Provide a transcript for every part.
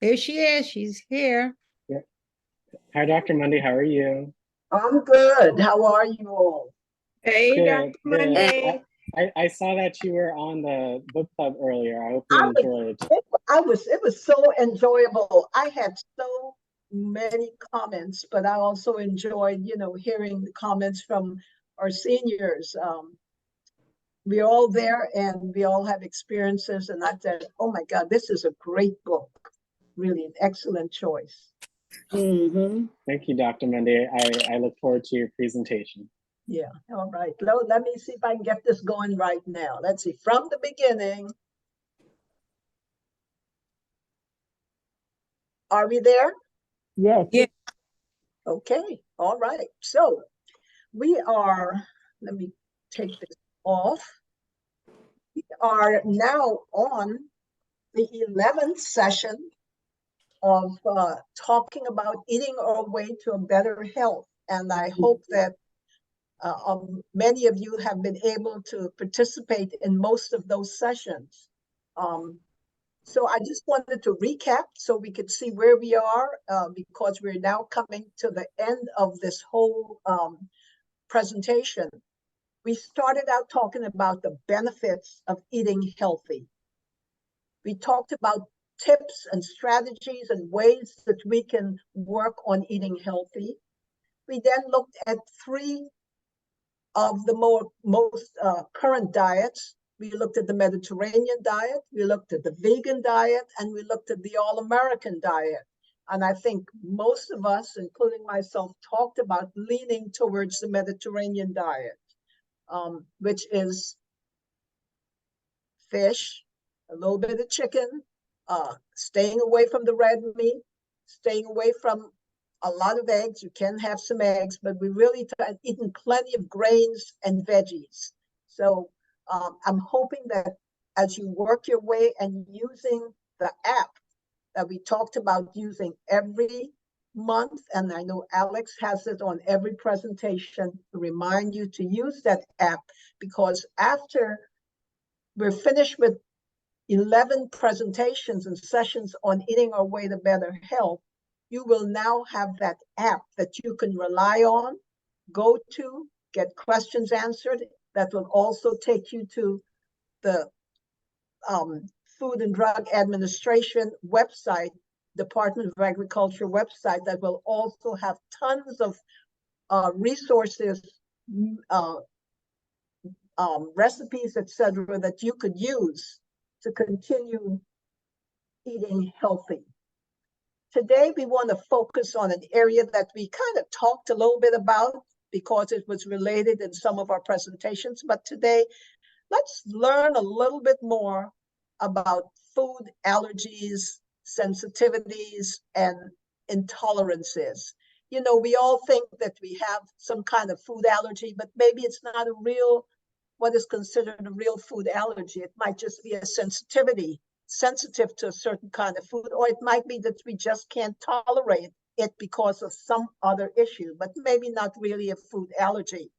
Here she is. She's here. Yeah. Hi, Dr. Mundy. How are you? I'm good. How are you all? Hey, Dr. Good, good. Monday. I saw that you were on the book club earlier. I hope you I was, enjoyed. it was so enjoyable. I had so many comments, but I also enjoyed, hearing the comments from our seniors. We're all there and we all have experiences. And I said, oh my God, this is a great book. Really an excellent choice. Mm-hmm. Thank you, Dr. Mundy. I look forward to your presentation. Yeah. All right. Let me see if I can get this going right now. Let's see. From the beginning. Are we there? Yes. Yeah. Okay. All right. So we are, let me take this off. We are now on the 11th session of talking about eating our way to a better health. And I hope that many of you have been able to participate in most of those sessions. So I just wanted to recap so we could see where we are because we're now coming to the end of this whole presentation. We started out talking about the benefits of eating healthy. We talked about tips and strategies and ways that we can work on eating healthy. We then looked at three of the most current diets. We looked at the Mediterranean diet, we looked at the vegan diet, and we looked at the all-American diet. And I think most of us, including myself, talked about leaning towards the Mediterranean diet, which is fish, a little bit of chicken, staying away from the red meat, staying away from a lot of eggs. You can have some eggs, but we really eating plenty of grains and veggies. So I'm hoping that as you work your way and using the app that we talked about using every month, and I know Alex has it on every presentation to remind you to use that app, because after we're finished with 11 presentations and sessions on eating our way to better health, you will now have that app that you can rely on, go to, get questions answered. That will also take you to the Food and Drug Administration website, Department of Agriculture website, that will also have tons of resources, recipes, etc., that you could use to continue eating healthy. Today, we want to focus on an area that we kind of talked a little bit about because it was related in some of our presentations. But today, let's learn a little bit more about food allergies, sensitivities, and intolerances. You know, we all think that we have some kind of food allergy, but maybe it's not a real, what is considered a real food allergy. It might just be a sensitivity, sensitive to a certain kind of food, or it might be that we just can't tolerate it because of some other issue, but maybe not really a food allergy.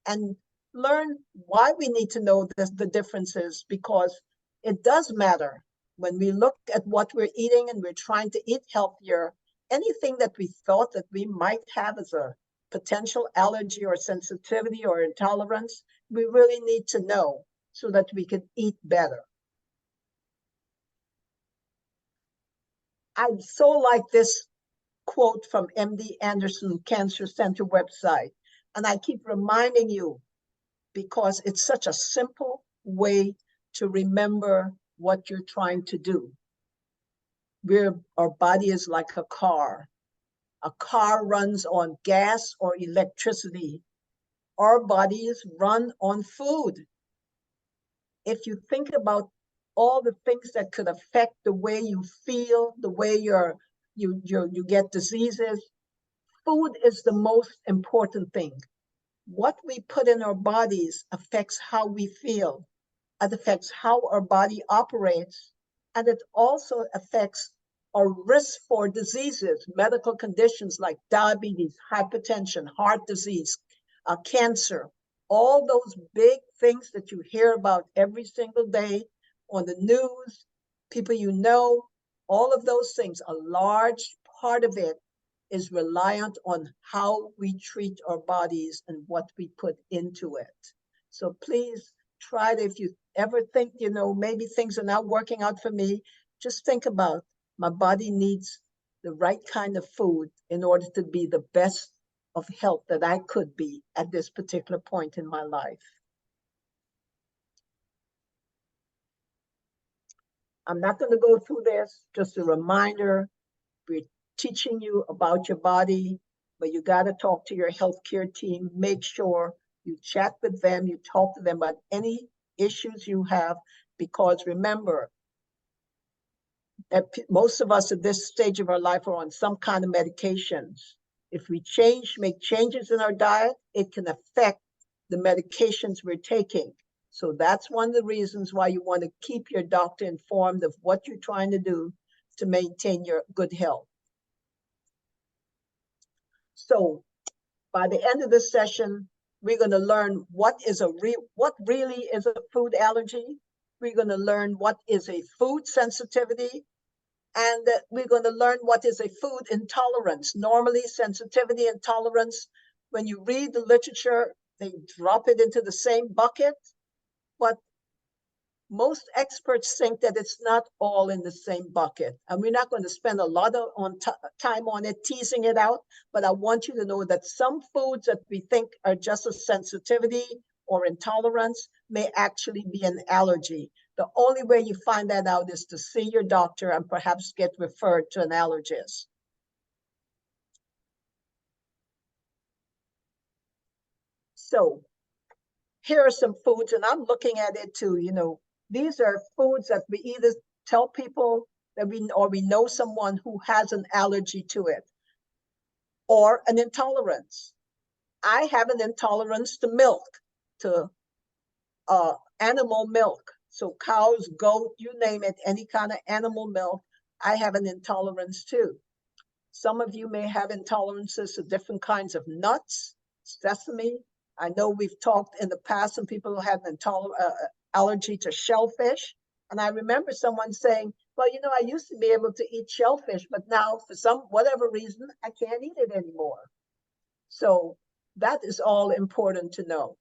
And learn why we need to know the differences, because it does matter when we look at what we're eating and we're trying to eat healthier. Anything that we thought that we might have as a potential allergy or sensitivity or intolerance, we really need to know so that we can eat better. I so like this quote from MD Anderson Cancer Center website, and I keep reminding you because it's such a simple way to remember what you're trying to do. Our body is like a car. A car runs on gas or electricity. Our bodies run on food. If you think about all the things that could affect the way you feel, the way you get diseases, food is the most important thing. What we put in our bodies affects how we feel. It affects how our body operates, and it also affects our risk for diseases, medical conditions like diabetes, hypertension, heart disease, cancer, all those big things that you hear about every single day on the news, people you know, all of those things, a large part of it is reliant on how we treat our bodies and what we put into it. So please try to, if you ever think, you know, maybe things are not working out for me, just think about my body needs the right kind of food in order to be the best of health that I could be at this particular point in my life. I'm not going to go through this, just a reminder. We're teaching you about your body, but you got to talk to your healthcare team. Make sure you chat with them, you talk to them about any issues you have, because remember that most of us at this stage of our life are on some kind of medications. If we make changes in our diet, it can affect the medications we're taking. So that's one of the reasons why you want to keep your doctor informed of what you're trying to do to maintain your good health. So by the end of this session, we're going to learn what really is a food allergy. We're going to learn what is a food sensitivity, and we're going to learn what is a food intolerance. Normally, sensitivity and tolerance, when you read the literature, they drop it into the same bucket, but most experts think that it's not all in the same bucket. And we're not going to spend a lot of time on it, teasing it out, but I want you to know that some foods that we think are just a sensitivity or intolerance may actually be an allergy. The only way you find that out is to see your doctor and perhaps get referred to an allergist. So here are some foods, and I'm looking at it too, you know, these are foods that we either tell people that we know someone who has an allergy to it or an intolerance. I have an intolerance to milk, to animal milk. So cows, goat, you name it, any kind of animal milk, I have an intolerance to. Some of you may have intolerances to different kinds of nuts, sesame. I know we've talked in the past, some people who had an allergy to shellfish. And I remember someone saying, well, you know, I used to be able to eat shellfish, but now for whatever reason, I can't eat it anymore. So that is all important to know.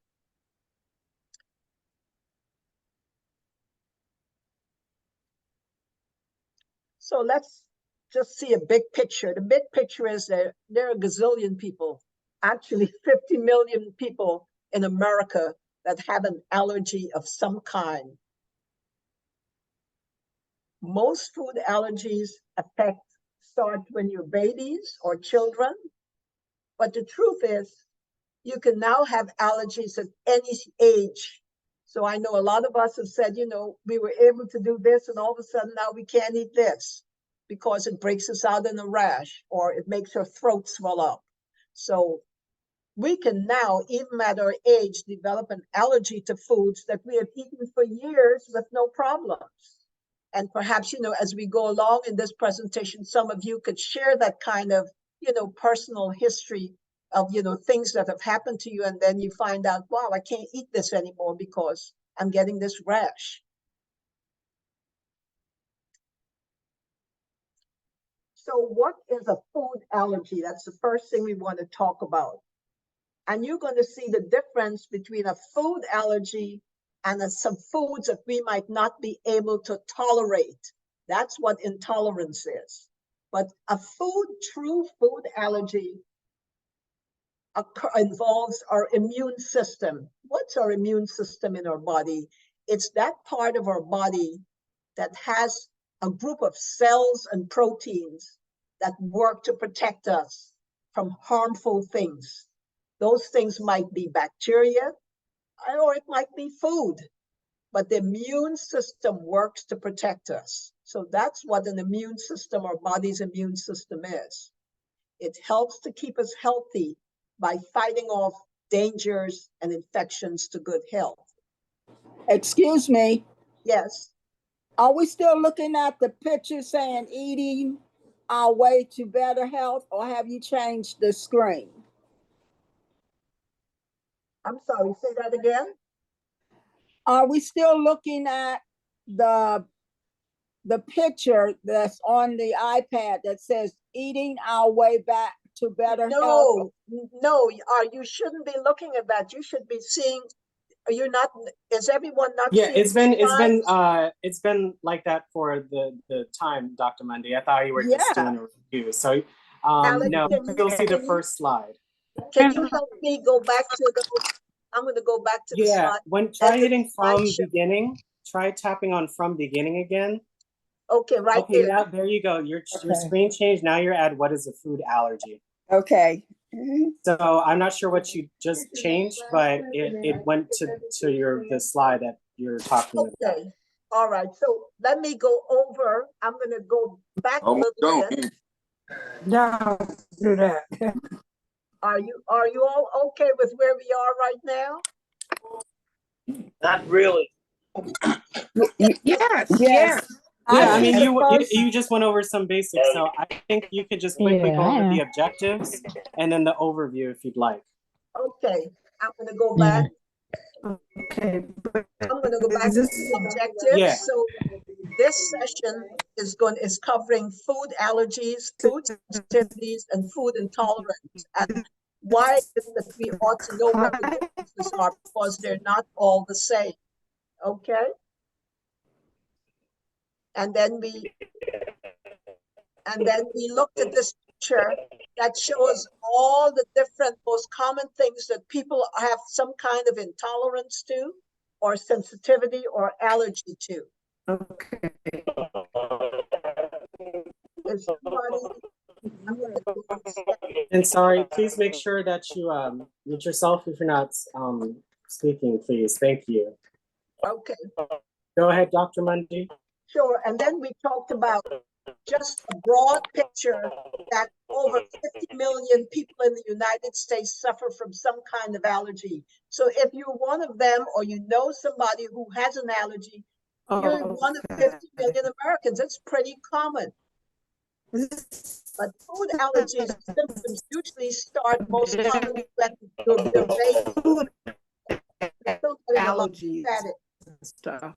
So let's just see a big picture. The big picture is that there are a gazillion people, actually 50 million people in America that have an allergy of some kind. Most food allergies start when you're babies or children, but the truth is you can now have allergies at any age. So I know a lot of us have said, you know, we were able to do this and all of a sudden now we can't eat this because it breaks us out in a rash or it makes our throat swell up. So we can now, even at our age, develop an allergy to foods that we have eaten for years with no problems. And perhaps, you know, as we go along in this presentation, some of you could share that kind of, you know, personal history of, you know, things that have happened to you. And then you find out, wow, I can't eat this anymore because I'm getting this rash. So what is a food allergy? That's the first thing we want to talk about. And you're going to see the difference between a food allergy and some foods that we might not be able to tolerate. That's what intolerance is. But a true food allergy involves our immune system. What's our immune system in our body? It's that part of our body that has a group of cells and proteins that work to protect us from harmful things. Those things might be bacteria, or it might be food, but the immune system works to protect us. So that's what an immune system, our body's immune system is. It helps to keep us healthy by fighting off dangers and infections to good health. Excuse me. Yes. Are we still looking at the picture saying eating our way to better health, or have you changed the screen? I'm sorry, say that again. Are we still looking at the the picture that's on the iPad that says eating our way back to better health. No, you shouldn't be looking at that. You should be seeing, you're not, is everyone not Yeah, seeing? it's been like that for the time, Dr. Mundy. I thought you were just doing a review. So Alex, no, you'll see the first slide. Can you help me go back to the, I'm gonna go back to the slide. Try hitting from beginning. Try tapping on from beginning again. Okay, right there. Now there you go. Your screen changed. Now you're at what is a food allergy. Okay. So I'm not sure what you just changed, but it went to the slide that you're talking about. Okay. All right. So let me go over. I'm gonna go back a little bit. No, do that. Are you all okay with where we are right now? Not really. Yes. Yeah, I mean, you just went over some basics, so I think you could just quickly go over the objectives and then the overview if you'd like. Okay, I'm gonna go back. Okay. I'm gonna go back to the objectives. Yeah. So this session is covering food allergies, food sensitivities, and food intolerance. And why is it that we ought to know what the differences are, because they're not all the same. Okay. And then we looked at this picture that shows all the different most common things that people have some kind of intolerance to, or sensitivity or allergy to. Okay. Is somebody, I'm gonna do And sorry, please make sure that you mute yourself if you're not speaking, please. Thank you. okay, Go ahead, Dr. Mundy. sure. And then we talked about just a broad picture that over 50 million people in the United States suffer from some kind of allergy. So if you're one of them, or you know somebody who has an allergy, you're one of 50 million Americans. It's pretty common. But food allergies symptoms usually start most commonly when your baby. Allergies and stuff.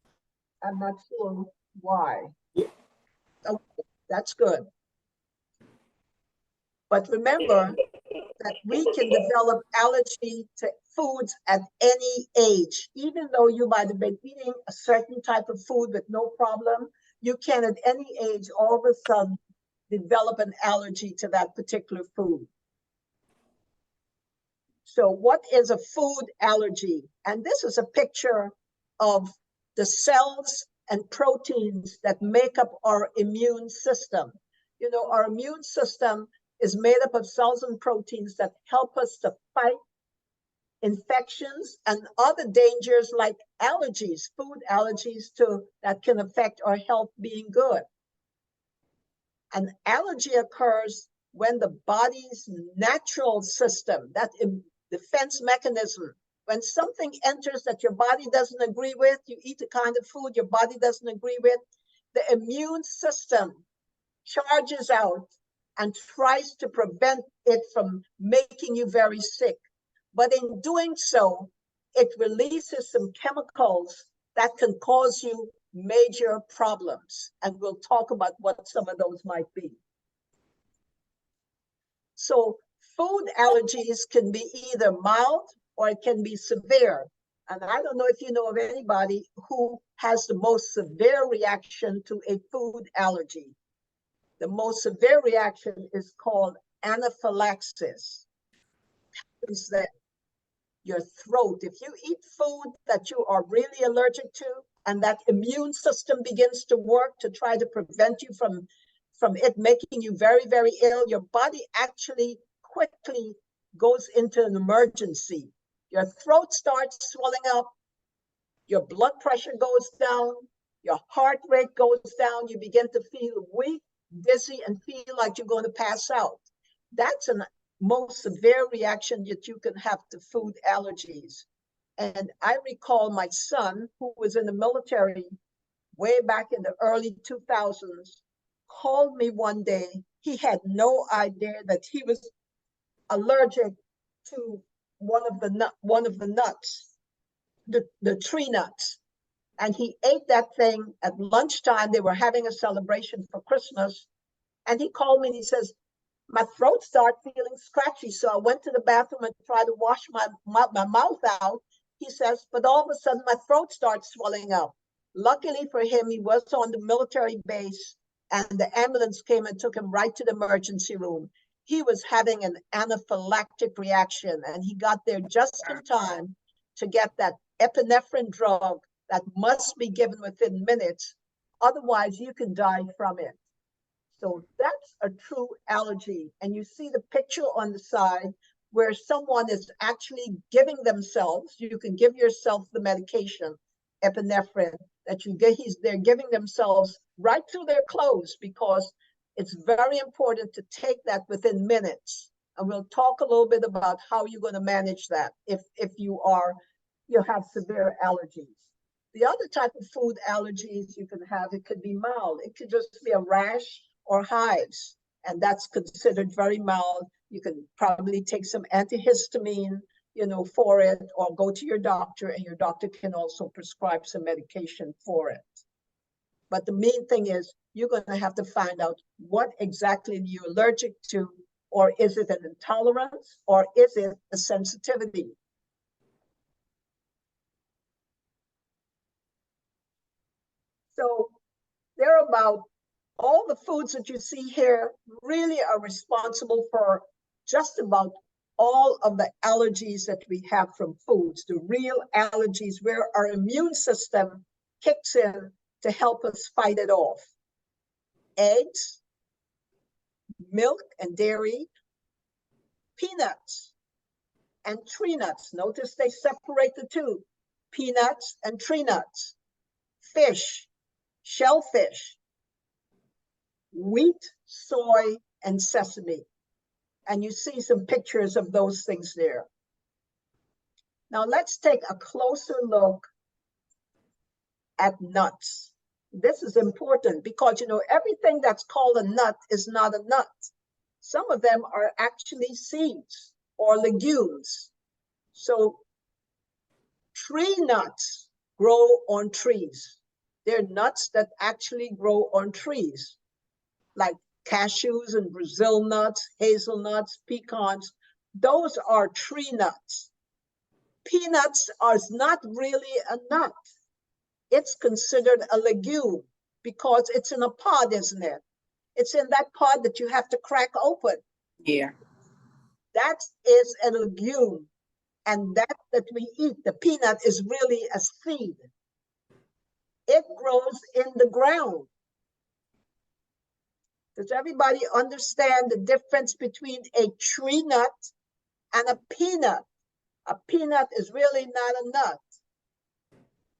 I'm not sure why. Okay, that's good. But remember that we can develop allergy to foods at any age. Even though you might have been eating a certain type of food with no problem, you can at any age all of a sudden develop an allergy to that particular food. So what is a food allergy? And this is a picture of the cells and proteins that make up our immune system. You know, our immune system is made up of cells and proteins that help us to fight infections and other dangers like allergies, food allergies that can affect our health being good. An allergy occurs when the body's natural system, that defense mechanism, when something enters that your body doesn't agree with, you eat the kind of food your body doesn't agree with, the immune system charges out and tries to prevent it from making you very sick. But in doing so, it releases some chemicals that can cause you major problems. And we'll talk about what some of those might be. So food allergies can be either mild or it can be severe. And I don't know if you know of anybody who has the most severe reaction to a food allergy. The most severe reaction is called anaphylaxis. Is that your throat, if you eat food that you are really allergic to, and that immune system begins to work to try to prevent you from it making you very, very ill, your body actually quickly goes into an emergency. Your throat starts swelling up, your blood pressure goes down, your heart rate goes down, you begin to feel weak, dizzy, and feel like you're going to pass out. That's a most severe reaction that you can have to food allergies. And I recall my son, who was in the military way back in the early 2000s, called me one day. He had no idea that he was allergic to one of the nuts, the tree nuts. And he ate that thing at lunchtime. They were having a celebration for Christmas. And he called me and he says, my throat started feeling scratchy. So I went to the bathroom and tried to wash my mouth out. He says, but all of a sudden my throat starts swelling up. Luckily for him, he was on the military base and the ambulance came and took him right to the emergency room. He was having an anaphylactic reaction and he got there just in time to get that epinephrine drug that must be given within minutes. Otherwise, you can die from it. So that's a true allergy. And you see the picture on the side where someone is actually giving themselves, you can give yourself the medication, epinephrine, that you get, they're giving themselves right through their clothes because it's very important to take that within minutes. And we'll talk a little bit about how you're going to manage that if you have severe allergies. The other type of food allergies you can have, it could be mild. It could just be a rash or hives, and that's considered very mild. You can probably take some antihistamine, for it, or go to your doctor, and your doctor can also prescribe some medication for it. But the main thing is you're going to have to find out what exactly you're allergic to, or is it an intolerance, or is it a sensitivity? So there are about all the foods that you see here really are responsible for just about all of the allergies that we have from foods, the real allergies where our immune system kicks in to help us fight it off. Eggs, milk and dairy, peanuts, and tree nuts. Notice they separate the two, peanuts and tree nuts, fish, shellfish, wheat, soy, and sesame. And you see some pictures of those things there. Now let's take a closer look at nuts. This is important because, everything that's called a nut is not a nut. Some of them are actually seeds or legumes. So tree nuts grow on trees. They're nuts that actually grow on trees, like cashews and Brazil nuts, hazelnuts, pecans. Those are tree nuts. Peanuts are not really a nut. It's considered a legume because it's in a pod, isn't it? It's in that pod that you have to crack open. Yeah. That is a legume. And that we eat, the peanut, is really a seed. It grows in the ground. Does everybody understand the difference between a tree nut and a peanut? A peanut is really not a nut.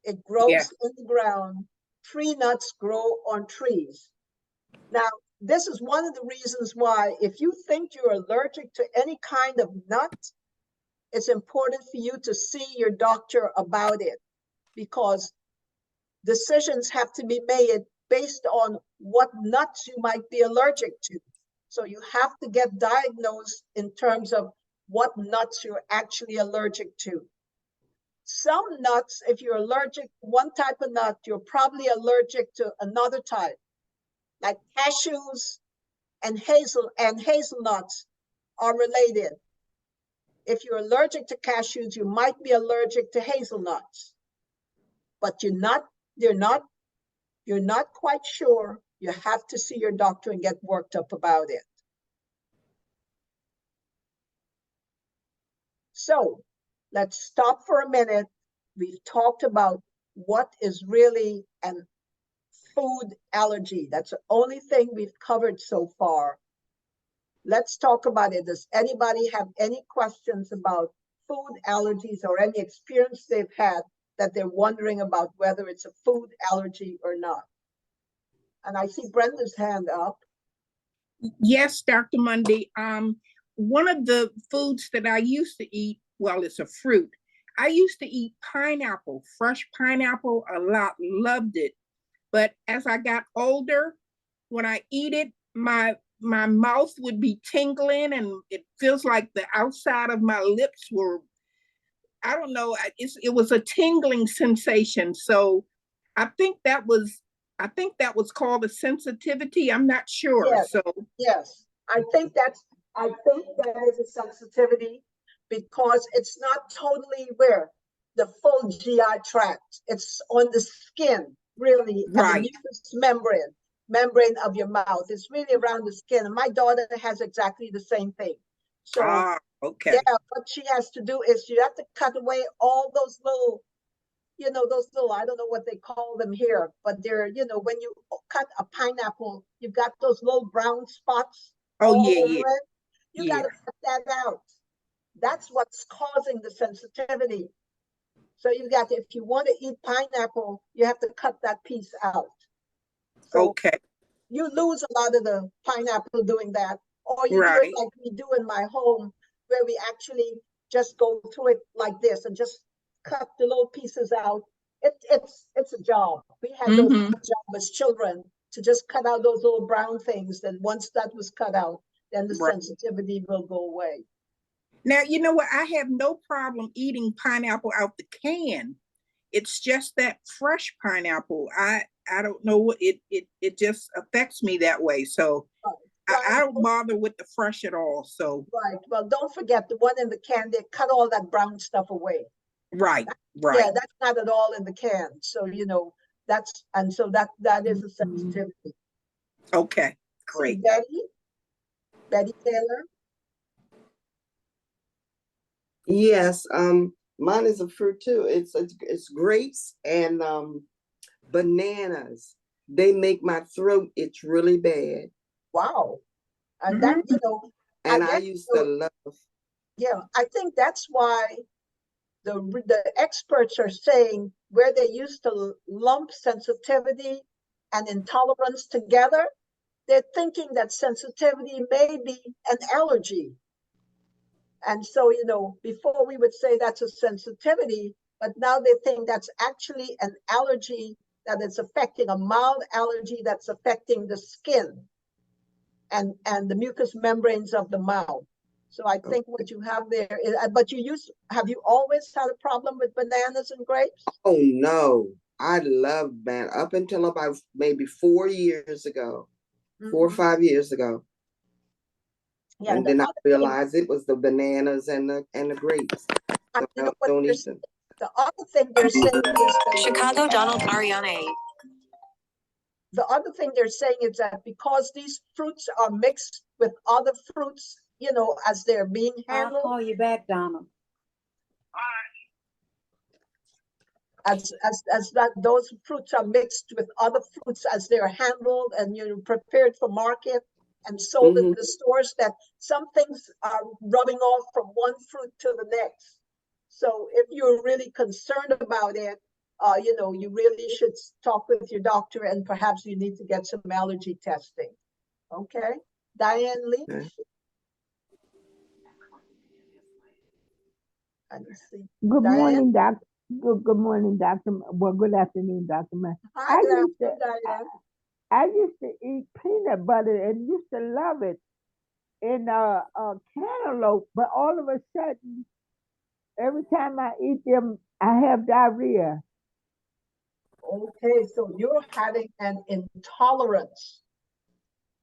It grows in the ground. Tree nuts grow on trees. Now, this is one of the reasons why if you think you're allergic to any kind of nut, it's important for you to see your doctor about it because decisions have to be made based on what nuts you might be allergic to. So you have to get diagnosed in terms of what nuts you're actually allergic to. Some nuts, if you're allergic to one type of nut, you're probably allergic to another type, like cashews and hazelnuts are related. If you're allergic to cashews, you might be allergic to hazelnuts, but you're not quite sure. You have to see your doctor and get worked up about it. So let's stop for a minute. We've talked about what is really a food allergy. That's the only thing we've covered so far. Let's talk about it. Does anybody have any questions about food allergies or any experience they've had that they're wondering about whether it's a food allergy or not? And I see Brenda's hand up. Yes, Dr. Mundy. One of the foods that I used to eat, well, it's a fruit. I used to eat pineapple, fresh pineapple a lot, loved it. But as I got older, when I eat it, my mouth would be tingling and it feels like the outside of my lips were, I don't know, it was a tingling sensation. So I think that was called a sensitivity. I'm not sure. Yes. So Yes, I think that is a sensitivity because it's not totally where the full GI tract. It's on the skin, really, and the right. mucous membrane of your mouth. It's really around the skin. And my daughter has exactly the same thing. So Okay. yeah, what she has to do is you have to cut away all those little, those little, I don't know what they call them here, but they're, when you cut a pineapple, you've got those little brown spots Oh all yeah, over yeah, it. You got yeah. to cut that out. That's what's causing the sensitivity. So you got to, if you want to eat pineapple, you have to cut that piece out. So Okay. you lose a lot of the pineapple doing that, or you do it Right. like we do in my home, where we actually just go through it like this and just cut the little pieces out. It's a job. We had those Mm-hmm. job as children to just cut out those little brown things. Then once that was cut out, then the Right. sensitivity will go away. Now, you know what? I have no problem eating pineapple out the can. It's just that fresh pineapple. I don't know what it just affects me that way. So I don't bother with the fresh at all. So Right. Well, don't forget the one in the can. They cut all that brown stuff away. right, Yeah, right. that's not at all in the can. So so that is a sensitivity. Okay, See, great. Betty Taylor. Yes, mine is a fruit too. It's grapes and bananas. They make my throat itch really bad. Wow. And Mhm. And I guess, used to love. yeah, I think that's why the experts are saying where they used to lump sensitivity and intolerance together, they're thinking that sensitivity may be an allergy. And so, before we would say that's a sensitivity, but now they think that's actually an allergy that is affecting a mild allergy that's affecting the skin and the mucous membranes of the mouth. So I think what you have there is, but have you always had a problem with bananas and grapes? Oh no, I loved man up until about maybe 4 years ago, 4 or 5 years ago. Yeah, And the then I other thing, realized it was the bananas and the grapes. So you I know what don't eat them. the other thing they're saying is that Chicago Donald Ariane. the other thing they're saying is that because these fruits are mixed with other fruits, as they're being I'll handled, call you back, Donna. as that those fruits are mixed with other fruits as they're handled and prepared for market and sold in the stores, that some things are rubbing off from one fruit to the next. So if you're really concerned about it, you really should talk with your doctor and perhaps you need to get some allergy testing. Okay, Diane Lee. Okay. Let me see. Good Diane? morning, Doc. Good morning, Doctor. Well, good afternoon, Doctor. Hi, good afternoon, Diane. I used to eat peanut butter and used to love it in cantaloupe, but all of a sudden, every time I eat them, I have diarrhea. Okay, so you're having an intolerance.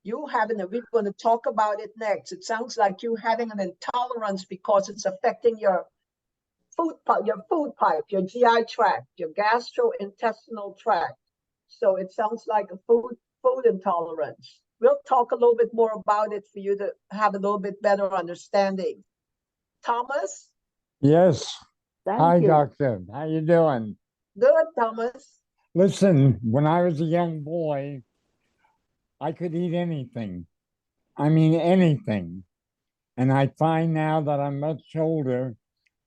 We're going to talk about it next. It sounds like you're having an intolerance because it's affecting your food pipe, your GI tract, your gastrointestinal tract. So it sounds like a food intolerance. We'll talk a little bit more about it for you to have a little bit better understanding. Thomas? Yes. Hi, Thank you. doctor. How you doing? Good, Thomas. Listen, when I was a young boy, I could eat anything. I mean, anything. And I find now that I'm much older,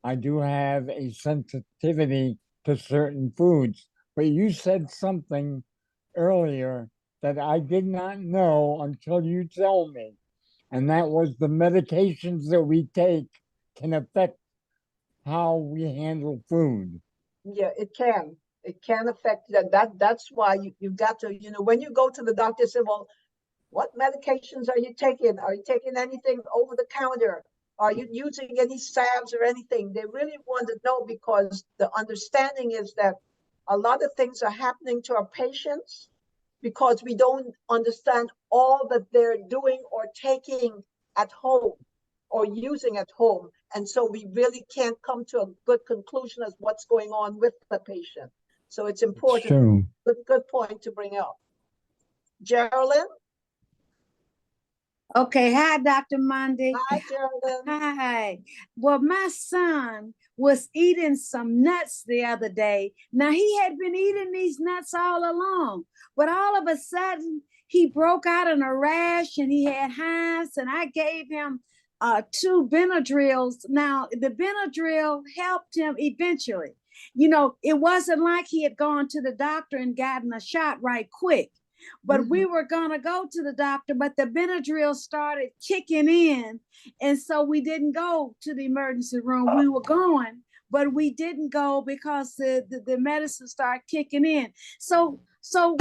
I do have a sensitivity to certain foods. But you said something earlier that I did not know until you told me. And that was the medications that we take can affect how we handle food. Yeah, it can. It can affect that's why you've got to, when you go to the doctor, say, well, what medications are you taking? Are you taking anything over the counter? Are you using any salves or anything? They really want to know because the understanding is that A lot of things are happening to our patients because we don't understand all that they're doing or taking at home or using at home. And so we really can't come to a good conclusion as what's going on with the patient. So it's important. True. Good point to bring up. Geraldine? Okay, hi, Dr. Monday. Hi, Geraldine. Hi. Well, my son was eating some nuts the other day. Now, he had been eating these nuts all along, but all of a sudden, he broke out in a rash and he had hives, and I gave him 2 Benadryls. Now, the Benadryl helped him eventually. You know, it wasn't like he had gone to the doctor and gotten a shot right quick. But we were going to go to the doctor, but the Benadryl started kicking in. And so we didn't go to the emergency room. We were going, but we didn't go because the medicine started kicking in. So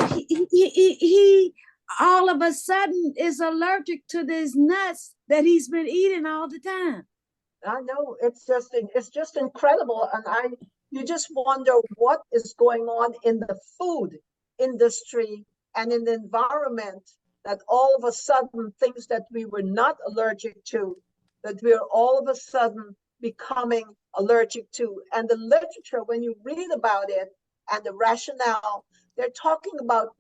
he all of a sudden is allergic to these nuts that he's been eating all the time. I know, it's just incredible. And you just wonder what is going on in the food industry and in the environment, that all of a sudden things that we were not allergic to, that we're all of a sudden becoming allergic to. And the literature, when you read about it and the rationale, they're talking about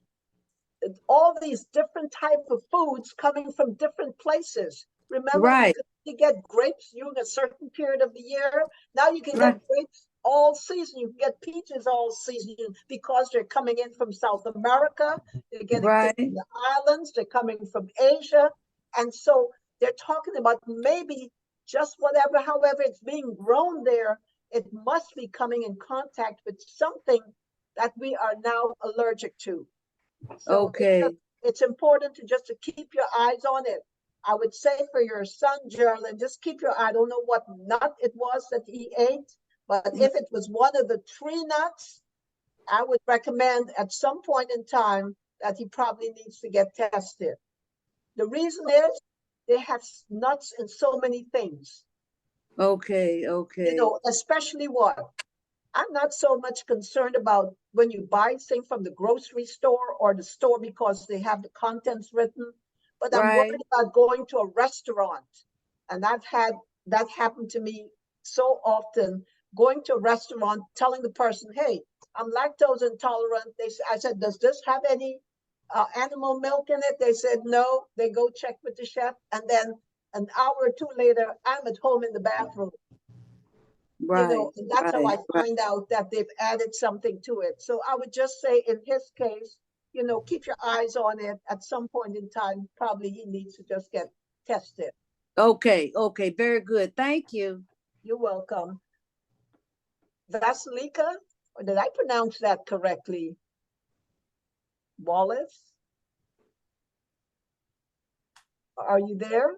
all these different types of foods coming from different places. Remember, right. You get grapes during a certain period of the year. Now you can get grapes all season. You can get peaches all season because they're coming in from South America. They're getting from the islands. They're coming from Asia. And so they're talking about maybe just however it's being grown there, it must be coming in contact with something that we are now allergic to. So it's important to keep your eyes on it. I would say for your son, Geraldine, just keep your eye. I don't know what nut it was that he ate, but if it was one of the tree nuts, I would recommend at some point in time that he probably needs to get tested. The reason is they have nuts in so many things. Okay. You know, especially what? I'm not so much concerned about when you buy things from the grocery store or the store because they have the contents written, but I'm worried about going to a restaurant. And I've had that happen to me so often, going to a restaurant, telling the person, hey, I'm lactose intolerant. I said, does this have any animal milk in it? They said, no. They go check with the chef. And then an hour or two later, I'm at home in the bathroom. You know, and that's how I find out that they've added something to it. So I would just say in his case, you know, keep your eyes on it. At some point in time, probably he needs to just get tested. Okay. Very good. Thank you. You're welcome. Vasilika, or did I pronounce that correctly? Wallace? Are you there?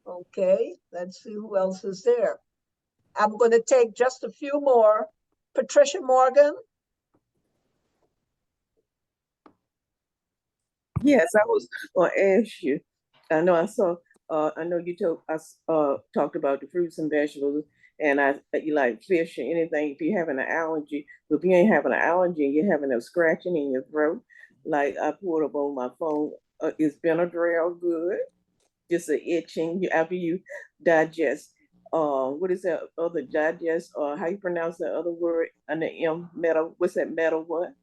Okay, let's see who else is there. I'm going to take just a few more. Patricia Morgan. Yes, I was going to ask you. I know you talked about the fruits and vegetables, and you like fish or anything. If you're having an allergy, but if you ain't having an allergy and you're having a scratching in your throat, like I pulled up on my phone, is Benadryl good? Just an itching after you digest. What is that other digest? How you pronounce that other word? And the M metal. What's that metal? What?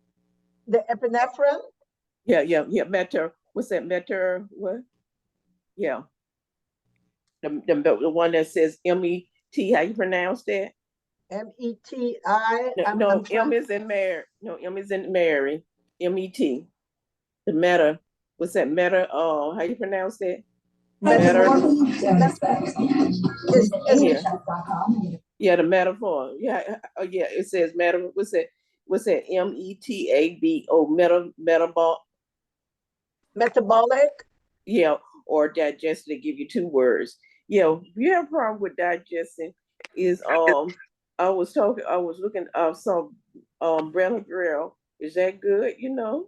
The epinephrine. Yeah. Meter. What's that? Meter. What? Yeah. The one that says MET. How you pronounce that? METI. No, M is in Mary. No, M is in Mary. MET. The meta. What's that? Meta. How you pronounce that? Yeah, the metaphor. Yeah, it says meta. What's that? METABO? Metabolic. Yeah, or digestion. They give you 2 words. Yeah, if you have a problem with digesting, is I was looking some Benadryl. Is that good? You know.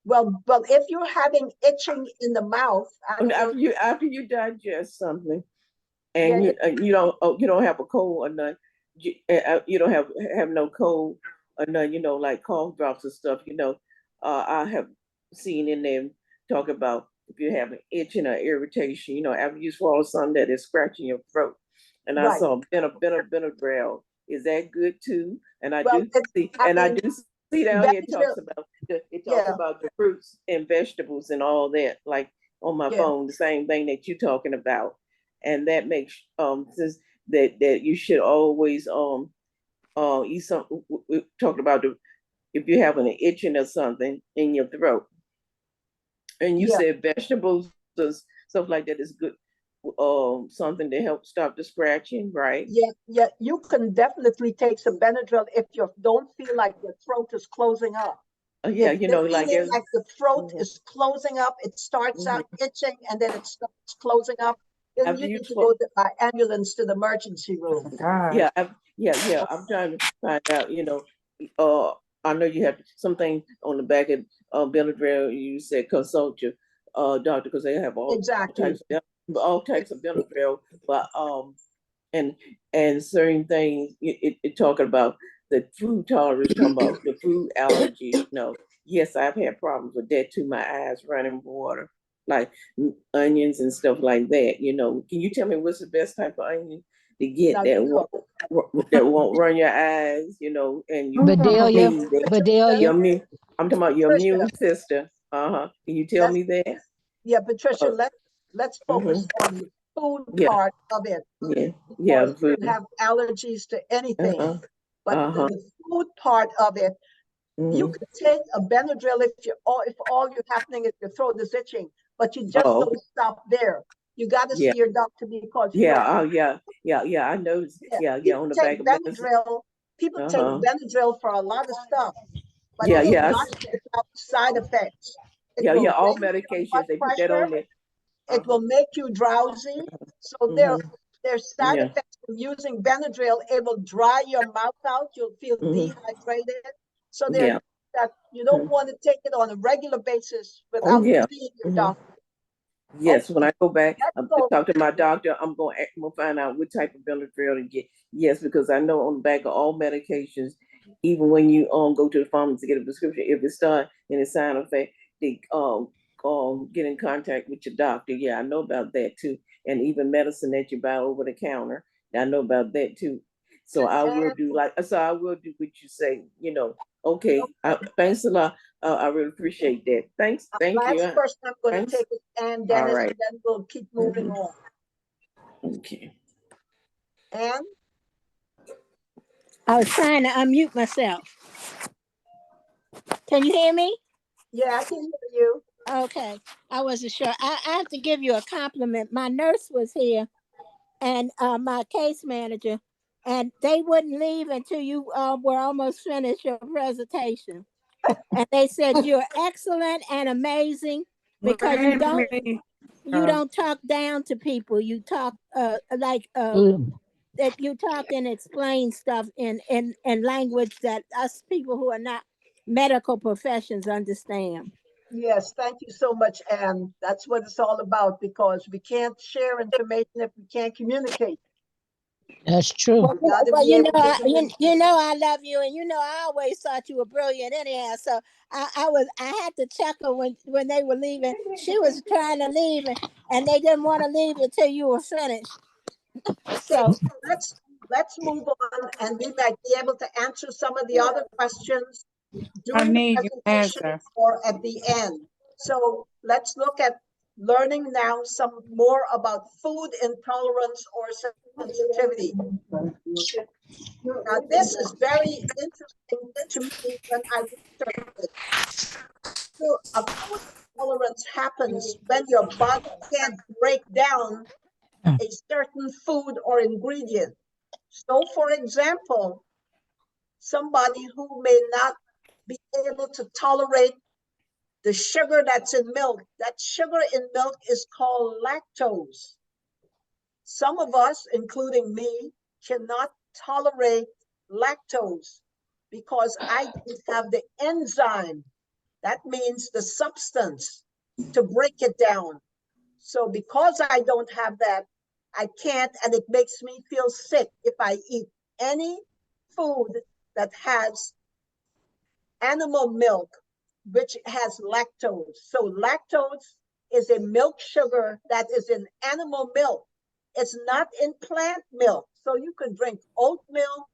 Well, if you're having itching in the mouth, after you digest something, and you don't have a cold or nothing, you don't have no cold, you know, like cough drops and stuff, you know, I have seen in them talk about if you have an itching or irritation, you know, after you swallow something that is scratching your throat. And I Right. saw Benadryl. Is that good too? And I Well, do see, and I do see down here Benadryl, it talks yeah, about the fruits and vegetables and all that, like on my yeah, phone, the same thing that you're talking about. And that makes since that you should always eat some. We talked about the if you're having an itching or something in your throat, and you yeah, said vegetables stuff like that is good. Something to help stop the scratching, right? yeah, yeah. You can definitely take some Benadryl if you don't feel like your throat is closing up. Yeah, If you you're know, like feeling like the throat mhm, is closing up, it starts mhm. out itching and then it starts closing up, then After you you need to go swallow, by ambulance to the emergency room. God. yeah, yeah. I'm trying to find out. You know, uh, I know you have something on the back of Benadryl. You said consult your doctor because they have Exactly. all types of Benadryl, but and certain things it talking about the food tolerance, talking about the food allergy. You know, yes, I've had problems with that too. My eyes running water, like onions and stuff like that. You know, can you tell me what's the best type of onion to get Now, you know, that won't run your eyes? You know, and you Bedelia, need that. Bedelia. Your immune, I'm talking about your Patricia, immune system. Can you tell let's, me that? yeah, Patricia, Uh, let's focus mhm. on the food Yeah, part of it yeah, yeah. because you Food. can have allergies to anything. Uh-huh. But Uh-huh. the food part of it, you Mm-hmm. can take a Benadryl if all you're happening is your throat is itching, but you just Oh, don't stop there. You got to yeah. see your doctor because you Yeah. know, Oh, yeah. Yeah. Yeah. I noticed. yeah, Yeah. Yeah. people On the take back of medicine. Benadryl. People take Uh-huh. Benadryl for a lot of stuff, but Yeah. it's Yeah. not without side effects. It Yeah. will Yeah. All raise your blood medications, they put that pressure. on there. It Uh-huh. will make you drowsy. So Mm-hmm. there's side Yeah. effects from using Benadryl. It will dry your mouth out. You'll feel Mm-hmm. dehydrated. So there Yeah. that you don't Mhm. want to take it on a regular basis Oh, without yeah. seeing your Mm-hmm. doctor. Yes, when Okay, I go back let's to go. talk to my doctor, I'm gonna find out what type of Benadryl to get. Yes, because I know on the back of all medications, even when you go to the pharmacy to get a prescription, if it's done and it's sign effect, they get in contact with your doctor. Yeah, I know about that too, and even medicine that you buy over the counter, I know about that too. So And I will do what you say. You know, okay. Thanks a lot. I really appreciate that. Thank you. last person I'm going to Thanks. take is Ann All Dennis, right. and then we'll keep moving Mhm. on. Okay. Ann, I was trying to unmute myself. Can you hear me? yeah, I can hear you. Okay. I wasn't sure. I have to give you a compliment. My nurse was here and my case manager, and they wouldn't leave until you were almost finished your presentation. And they said you're excellent and amazing because Wait a minute. you don't talk down to people. You talk like that you talk and explain stuff in language that us people who are not medical professions understand. Yes, thank you so much, Ann. That's what it's all about because we can't share information if we can't communicate. That's true. We got to Well, be able to you communicate. know I love you, and you know I always thought you were brilliant anyhow. So I had to chuckle when they were leaving. She was trying to leave, and they didn't want to leave until you were finished. Okay, So let's move on, and we might be able to answer some of the other questions I during the need your presentation answer. or at the end. So let's look at learning now some more about food intolerance or sensitivity. Now, this is very interesting to me when I researched it. So a food intolerance happens when your body can't break down a certain food or ingredient. So, for example, somebody who may not be able to tolerate the sugar that's in milk, that sugar in milk is called lactose. Some of us, including me, cannot tolerate lactose because I don't have the enzyme. That means the substance to break it down. So because I don't have that, I can't, and it makes me feel sick if I eat any food that has animal milk, which has lactose. So lactose is a milk sugar that is in animal milk. It's not in plant milk. So you could drink oat milk,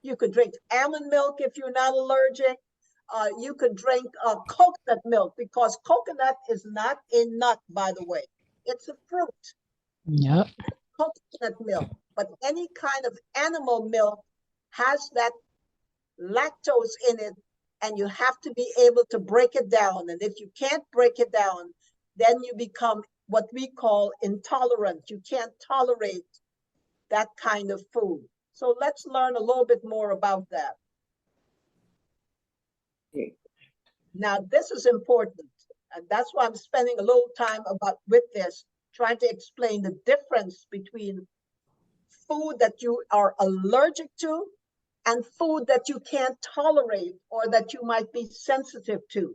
you could drink almond milk if you're not allergic. You could drink coconut milk, because coconut is not a nut, by the way. It's a fruit. Yep. Coconut milk. But any kind of animal milk has that lactose in it, and you have to be able to break it down. And if you can't break it down, then you become what we call intolerant. You can't tolerate that kind of food. So let's learn a little bit more about that. Now, this is important, and that's why I'm spending a little time with this, trying to explain the difference between food that you are allergic to and food that you can't tolerate or that you might be sensitive to.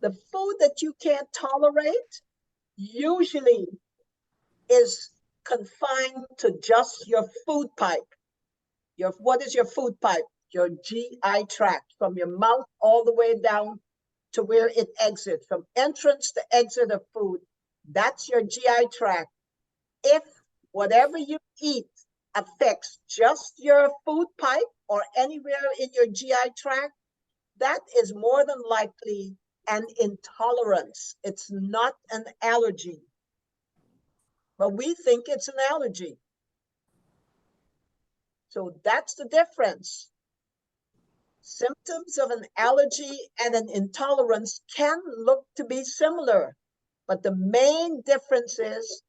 The food that you can't tolerate usually is confined to just your food pipe. What is your food pipe? Your GI tract, from your mouth all the way down to where it exits, from entrance to exit of food. That's your GI tract. If whatever you eat affects just your food pipe or anywhere in your GI tract, that is more than likely an intolerance. It's not an allergy, but we think it's an allergy. So that's the difference. Symptoms of an allergy and an intolerance can look to be similar, but the main difference is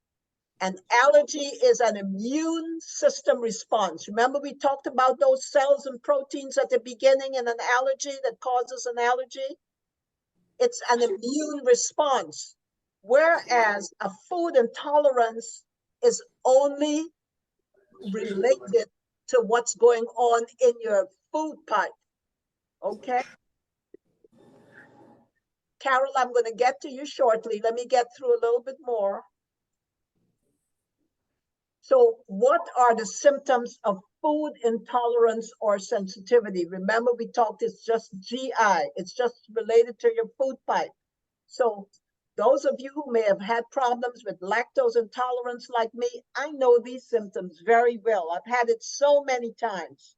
an allergy is an immune system response. Remember, we talked about those cells and proteins at the beginning in an allergy that causes an allergy? It's an immune response, whereas a food intolerance is only related to what's going on in your food pipe. Okay? Carol, I'm going to get to you shortly. Let me get through a little bit more. So what are the symptoms of food intolerance or sensitivity? Remember, we talked, it's just GI. It's just related to your food pipe. So those of you who may have had problems with lactose intolerance like me, I know these symptoms very well. I've had it so many times.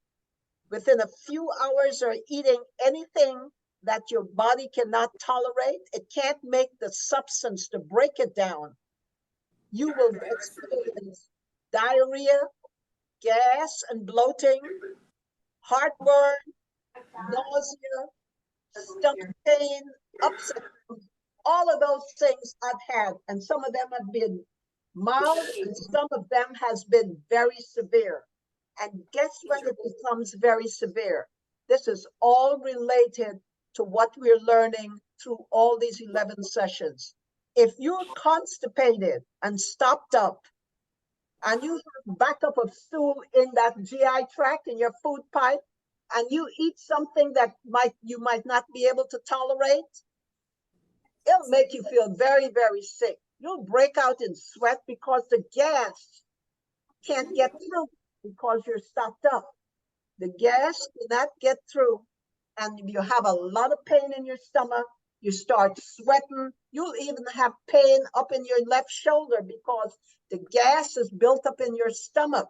Within a few hours of eating anything that your body cannot tolerate, it can't make the substance to break it down. You will experience diarrhea, gas and bloating, heartburn, nausea, stomach pain, upset. All of those things I've had, and some of them have been mild and some of them has been very severe. And guess when it becomes very severe? This is all related to what we're learning through all these 11 sessions. If you're constipated and stopped up, and you have backup of stool in that GI tract in your food pipe, and you eat something that you might not be able to tolerate, it'll make you feel very, very sick. You'll break out in sweat because the gas can't get through because you're stopped up. The gas cannot get through, and you have a lot of pain in your stomach. You start sweating. You'll even have pain up in your left shoulder because the gas is built up in your stomach.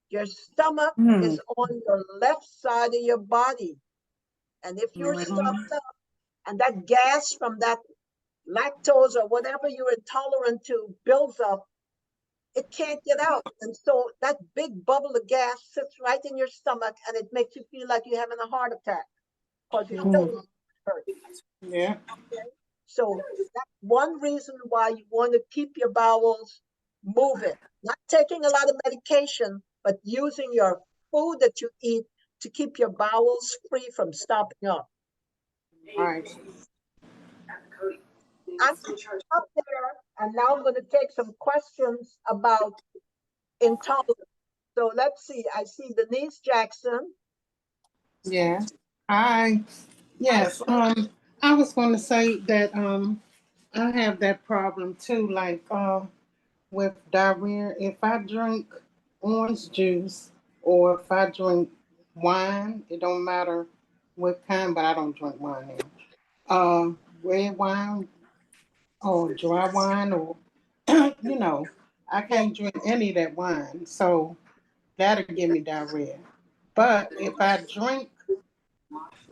Your stomach is on your left side of your body. And if you're stopped up and that gas from that lactose or whatever you're intolerant to builds up, it can't get out. And so that big bubble of gas sits right in your stomach and it makes you feel like you're having a heart attack because your stomach hurts. Yeah. Okay? So that's one reason why you want to keep your bowels moving. Not taking a lot of medication, but using your food that you eat to keep your bowels free from stopping up. All right. I'm up there, and now I'm going to take some questions about intolerance. So let's see. I see Denise Jackson. Yeah. Hi. Yes. I was going to say that I have that problem too. Like with diarrhea, if I drink orange juice or if I drink wine, it don't matter what kind, but I don't drink wine now. Red wine or dry wine or, you know, I can't drink any of that wine. So that'll give me diarrhea. But if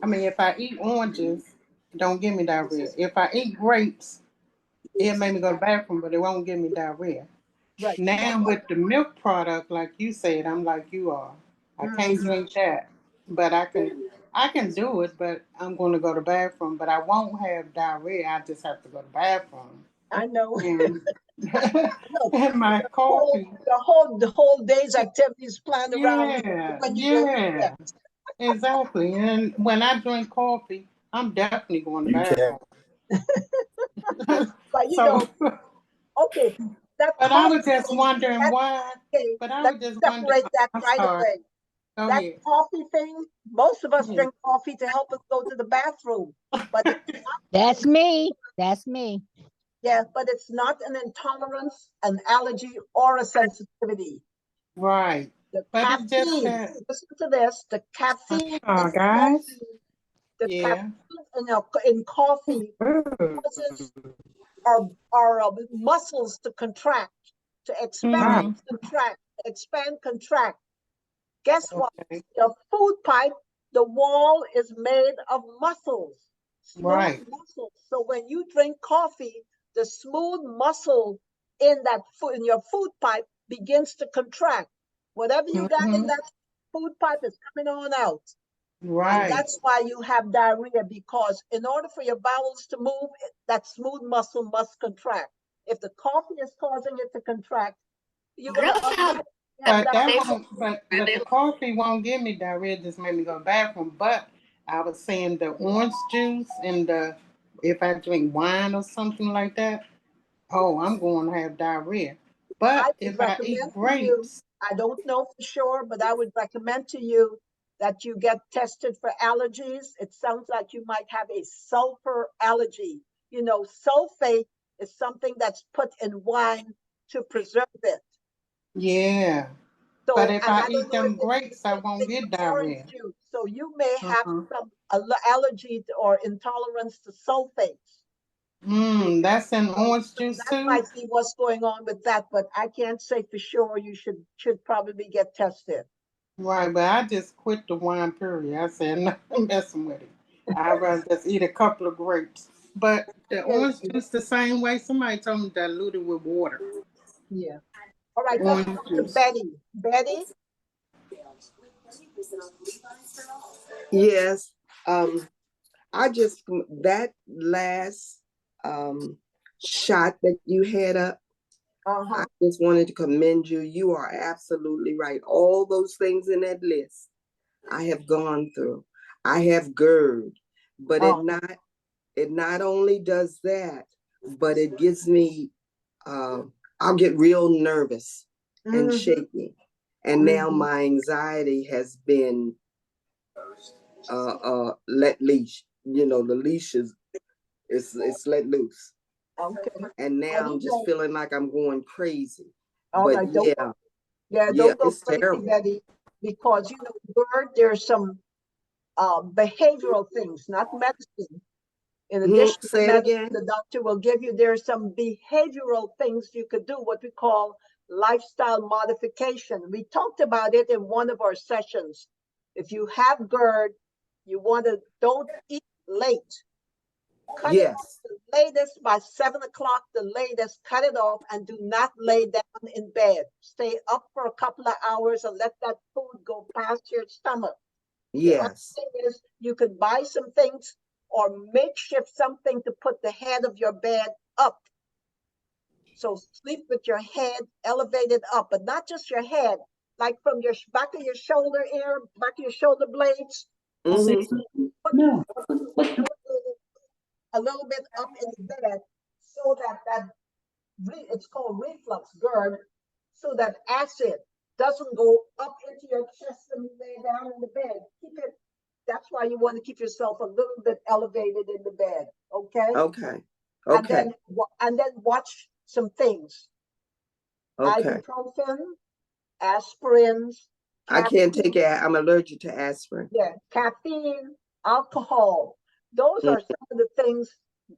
if I eat oranges, it don't give me diarrhea. If I eat grapes, it make me go to the bathroom, but it won't give me diarrhea. Right. Now with the milk product, like you said, I'm like you are. I can't drink that, but I can do it. But I'm going to go to the bathroom, but I won't have diarrhea. I just have to go to the bathroom. I know. And, No, and my coffee. The whole day's activities planned around Yeah, when you go. yeah, exactly. And when I drink coffee, I'm definitely going to the bathroom. But you So, know, okay, that but I was coffee just thing, wondering that, why. okay, But I let's was just wondering. separate that I'm right sorry. away. Go That ahead. coffee thing, most of us Mhm. drink coffee to help us go to the bathroom, but it's That's me. That's me. yeah, but it's not an intolerance, an allergy, or a sensitivity. Right. The But it's just caffeine, that. listen to this, the caffeine in Guys. coffee, the Yeah. caffeine in coffee causes our muscles to contract, to expand, Mm-hmm. contract, expand, contract. Guess what? Okay. The food pipe, the wall is made of muscles, smooth Right. muscles. So when you drink coffee, the smooth muscle in that food, in your food pipe begins to contract. Whatever you got in Mm-hmm. that food pipe is coming on out. And Right. that's why you have diarrhea, because in order for your bowels to move, that smooth muscle must contract. If the coffee is causing it to contract, you're going to automatically have But that diarrhea. won't. But the coffee won't give me diarrhea. It just made me go to the bathroom. But I was saying the orange juice and the if I drink wine or something like that, oh, I'm going to have diarrhea. I But would if I eat recommend to you, grapes, I don't know for sure, but I would recommend to you that you get tested for allergies. It sounds like you might have a sulfur allergy. You know, sulfate is something that's put in wine to preserve it. yeah. But So, if and I I don't eat know if them it's grapes, I won't in get orange diarrhea. juice. So you may have Uh-huh. some allergy or intolerance to sulfates. That's in orange juice That too? might be what's going on with that, but I can't say for sure. You should probably get tested. Right, but I just quit the wine period. I said, no, I'm messing with it. I'd rather just eat a couple of grapes. But the Yeah, orange juice the same way. Somebody told me dilute it with water. yeah. All right, let's Orange go to juice. Betty. Betty, Yes. I just that last shot that you had up, I just wanted to commend you. You are absolutely right. All those things in that list I have gone through. I have GERD, but it not only does that, but it gives me I'll get real nervous and shaky. And now my anxiety has been let leash. You know, the leash is it's let loose. okay. And now I'm just feeling like I'm going crazy. All But right, yeah, don't go it's crazy, terrible. Betty, because you know, GERD, there's some behavioral things, not medicine. In addition to Say it medicine, again. the doctor will give you, there's some behavioral things you could do, what we call lifestyle modification. We talked about it in one of our sessions. If you have GERD, you want to, don't eat late. Cut it off Yes. the latest by 7 o'clock, the latest, cut it off and do not lay down in bed. Stay up for a couple of hours and let that food go past your stomach. The other Yes. thing is you could buy some things or makeshift something to put the head of your bed up. So sleep with your head elevated up, but not just your head, like from your back of your shoulder area, back of your shoulder blades. Put elevated a little bit up in the bed so that it's called reflux GERD, so that acid doesn't go up into your chest when you lay down in the bed. Keep it. That's why you want to keep yourself a little bit elevated in the bed. Okay. Okay. And Okay. then watch some things. Okay. Ibuprofen, aspirins, I can't caffeine. take it. I'm allergic to aspirin. Yeah, caffeine, alcohol. Those are some of the things,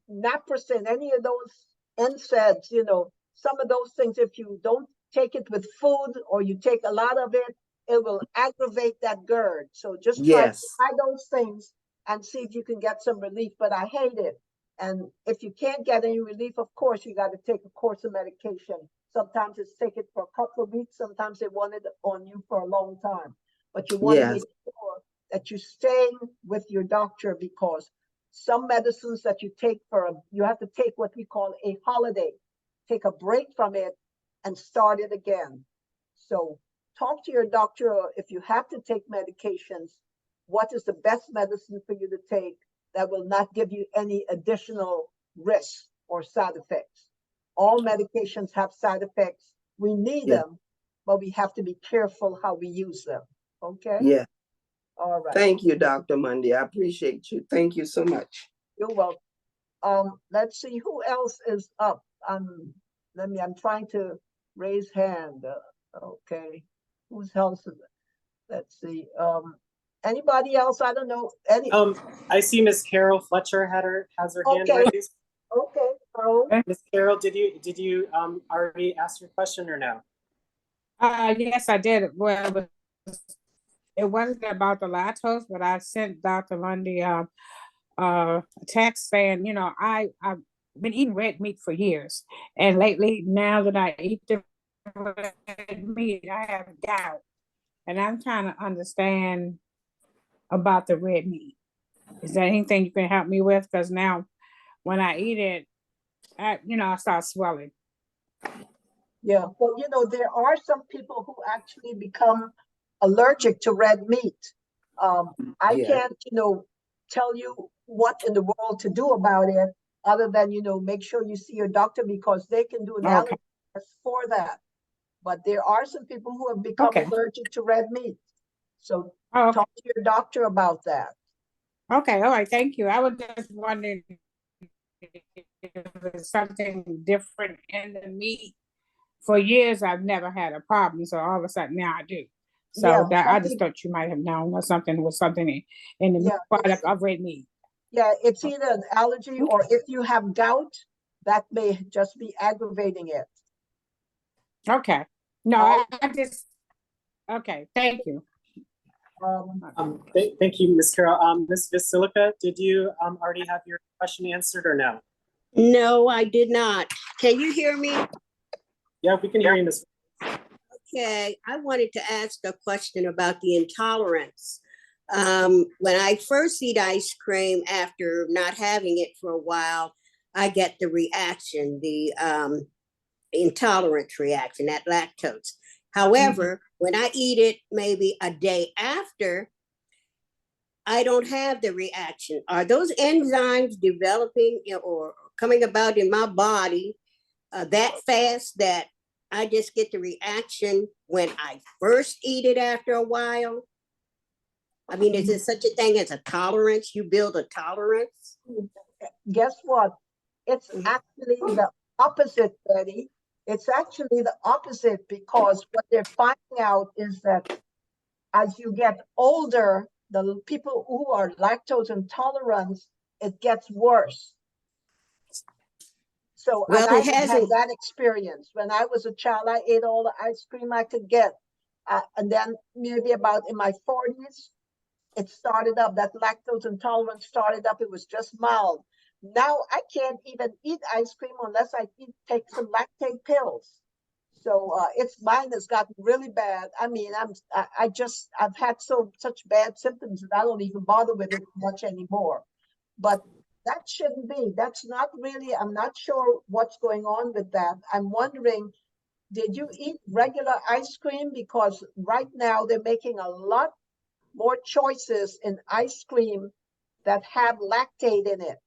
naproxen, any of those NSAIDs, you know, some of those things, if you don't take it with food or you take a lot of it, it will aggravate that GERD. So just try those things and see if you can get some relief, but I hate it. And if you can't get any relief, of course, you got to take a course of medication. Sometimes it's take it for a couple of weeks. Sometimes they want it on you for a long time. But you want to make sure that you're staying with your doctor, because some medicines that you take you have to take what we call a holiday. Take a break from it and start it again. So talk to your doctor if you have to take medications. What is the best medicine for you to take that will not give you any additional risks or side effects? All medications have side effects. We need them, but we have to be careful how we use them. Okay? Yeah. All right. Thank you, Dr. Mundy. I appreciate you. Thank you so much. You're welcome. Let's see who else is up. I'm trying to raise hand. Okay. Whose else is it? Let's see. Anybody else? I don't know. I see Miss Carol Fletcher has her hand raised. Okay. Carol. Miss Carol, did you already ask your question or no? Yes, I did. Well, it wasn't about the lactose, but I sent Dr. Lundy a text saying, you know, I've been eating red meat for years, and lately, now that I eat the red meat, I have gout, and I'm trying to understand about the red meat. Is there anything you can help me with? Because now, when I eat it, I start swelling. Yeah, well, you know, there are some people who actually become allergic to red meat. I can't, tell you what in the world to do about it, other than, make sure you see your doctor, because they can do an allergy test for that. But there are some people who have become allergic to red meat. So talk to your doctor about that. Okay, all right, thank you. I was just wondering if there's something different in the meat. For years, I've never had a problem, so all of a sudden now I do. So I just thought you might have known or something was something in the product of red meat. Yeah, it's either an allergy or if you have gout, that may just be aggravating it. Okay. No, okay, thank you. Thank you, Ms. Carol. Ms. Vasilica, did you already have your question answered or no? No, I did not. Can you hear me? Yeah, we can hear you, Ms. Okay, I wanted to ask a question about the intolerance. When I first eat ice cream after not having it for a while, I get the reaction, the intolerance reaction, that lactose. However, when I eat it maybe a day after, I don't have the reaction. Are those enzymes developing or coming about in my body that fast that I just get the reaction when I first eat it after a while? I mean, is there such a thing as a tolerance? You build a tolerance? Guess what? It's actually the opposite, Betty. It's actually the opposite, because what they're finding out is that as you get older, the people who are lactose intolerant, it gets worse. So well, and I had that experience. When I was a child, I ate all the ice cream I could get. And then maybe about in my 40s, it started up, that lactose intolerance started up. It was just mild. Now I can't even eat ice cream unless I take some lactate pills. So mine has gotten really bad. I mean, I've had such bad symptoms that I don't even bother with it much anymore. But that shouldn't be. That's not really, I'm not sure what's going on with that. I'm wondering, did you eat regular ice cream? Because right now they're making a lot more choices in ice cream that have lactate in it.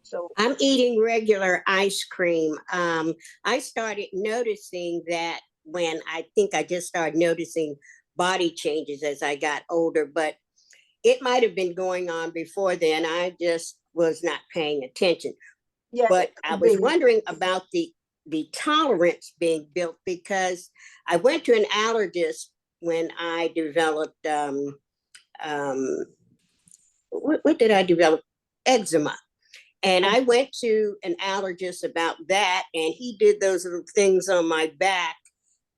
So I'm eating regular ice cream. I started noticing that when I think I just started noticing body changes as I got older, but it might have been going on before then. I just was not paying attention. Yeah, but I was wondering about the tolerance being built, because I went to an allergist when I developed what did I develop? Eczema. And I went to an allergist about that, and he did those little things on my back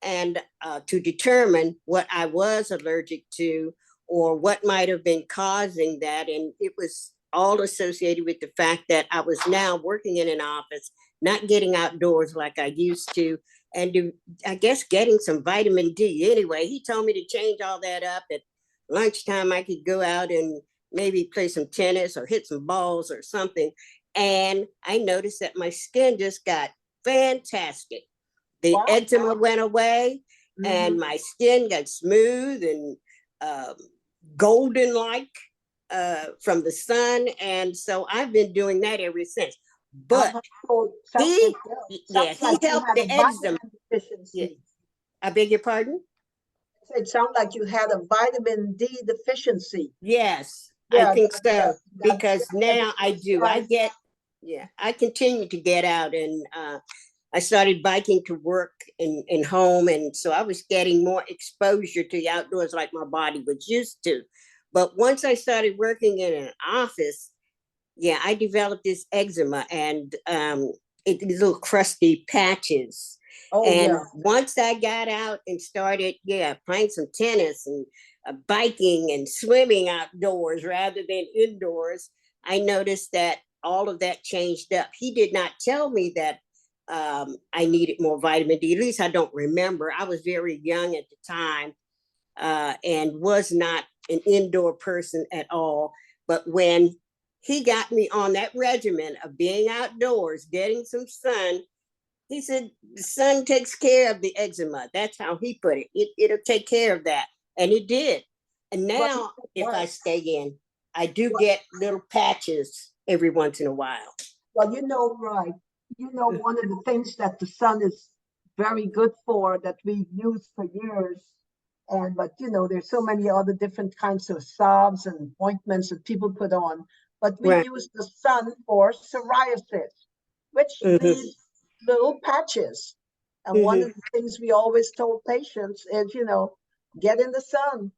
and to determine what I was allergic to or what might have been causing that. And it was all associated with the fact that I was now working in an office, not getting outdoors like I used to, and I guess getting some vitamin D. Anyway, he told me to change all that up. At lunchtime, I could go out and maybe play some tennis or hit some balls or something. And I noticed that my skin just got fantastic. The eczema went away, and my skin got smooth and golden like from the sun. And so I've been doing that ever since. But he helped the eczema. Yeah. I beg your pardon? It sounded like you had a vitamin D deficiency. Yes, yeah, I think so. Because now I do. I continue to get out, and I started biking to work and home. And so I was getting more exposure to the outdoors like my body was used to. But once I started working in an office, yeah, I developed this eczema and these little crusty patches. Once I got out and started, playing some tennis and biking and swimming outdoors rather than indoors, I noticed that all of that changed up. He did not tell me that I needed more vitamin D. At least I don't remember. I was very young at the time and was not an indoor person at all. But when he got me on that regimen of being outdoors, getting some sun, he said, the sun takes care of the eczema. That's how he put it. It'll take care of that. And it did. And now, if I stay in, I do get little patches every once in a while. Well, right. One of the things that the sun is very good for that we've used for years. But there's so many other different kinds of salves and ointments that people put on. But we use the sun for psoriasis, which leaves little patches. And one of the things we always told patients is, get in the sun.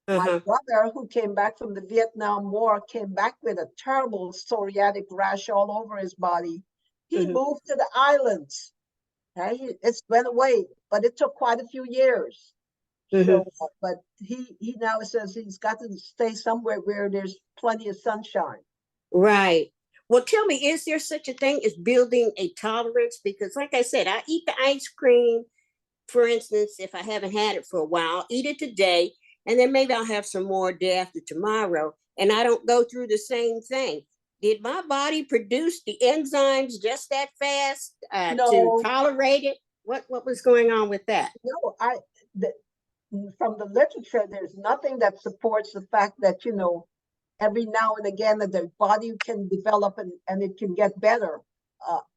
My brother, who came back from the Vietnam War, came back with a terrible psoriatic rash all over his body. He moved to the islands. It went away, but it took quite a few years. So, but he now says he's got to stay somewhere where there's plenty of sunshine. Right. Well, tell me, is there such a thing as building a tolerance? Because like I said, I eat the ice cream, for instance, if I haven't had it for a while, I'll eat it today, and then maybe I'll have some more day after tomorrow, and I don't go through the same thing. Did my body produce the enzymes just that fast to tolerate it? What was going on with that? No, from the literature, there's nothing that supports the fact that, every now and again that the body can develop and it can get better.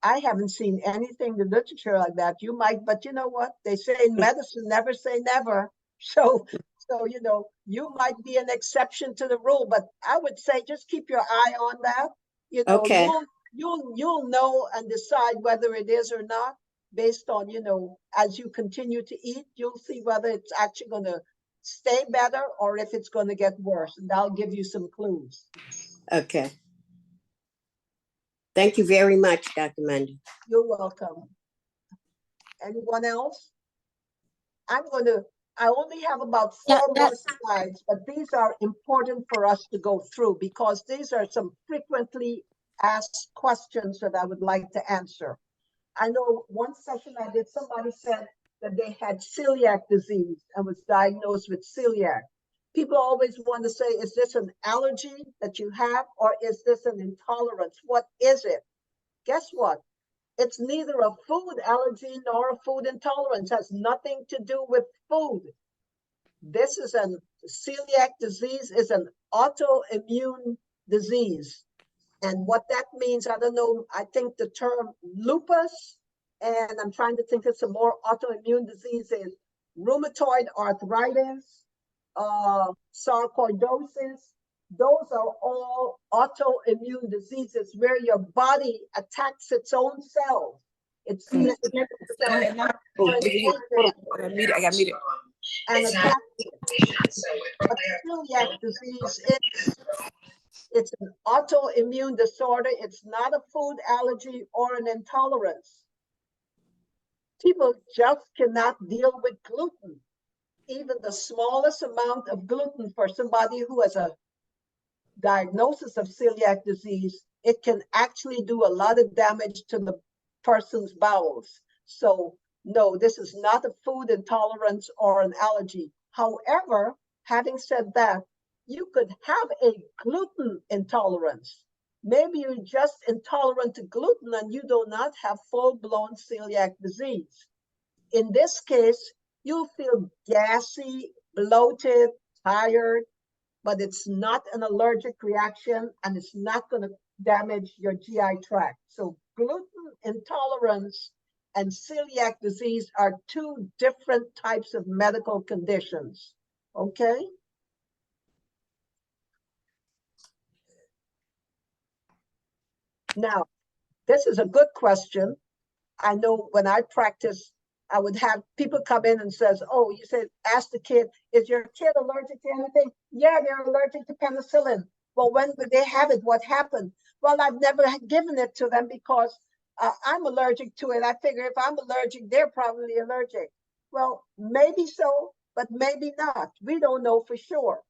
I haven't seen anything in the literature like that. You might, but you know what? They say in medicine, never say never. So you might be an exception to the rule, but I would say just keep your eye on that. You'll know and decide whether it is or not based on, as you continue to eat, you'll see whether it's actually going to stay better or if it's going to get worse. And I'll give you some clues. Okay. Thank you very much, Dr. Mundy. You're welcome. Anyone else? I only have about 4 more slides, but these are important for us to go through because these are some frequently asked questions that I would like to answer. I know one session I did, somebody said that they had celiac disease and was diagnosed with celiac. People always want to say, is this an allergy that you have or is this an intolerance? What is it? Guess what? It's neither a food allergy nor a food intolerance. It has nothing to do with food. This is celiac disease is an autoimmune disease. And what that means, I don't know, I think the term lupus, and I'm trying to think of some more autoimmune diseases, rheumatoid arthritis, sarcoidosis. Those are all autoimmune diseases where your body attacks its own cells. It sees I got muted. And attacks it. But celiac disease is It's an autoimmune disorder. It's not a food allergy or an intolerance. People just cannot deal with gluten. Even the smallest amount of gluten for somebody who has a diagnosis of celiac disease, it can actually do a lot of damage to the person's bowels. So no, this is not a food intolerance or an allergy. However, having said that, you could have a gluten intolerance. Maybe you're just intolerant to gluten and you do not have full-blown celiac disease. In this case, you'll feel gassy, bloated, tired, but it's not an allergic reaction and it's not going to damage your GI tract. So gluten intolerance and celiac disease are two different types of medical conditions, okay? Now, this is a good question. I know when I practice, I would have people come in and says, oh, you said, ask the kid, is your kid allergic to anything? Yeah, they're allergic to penicillin. Well, when did they have it? What happened? Well, I've never given it to them because I'm allergic to it. I figure if I'm allergic, they're probably allergic. Well, maybe so, but maybe not. We don't know for sure.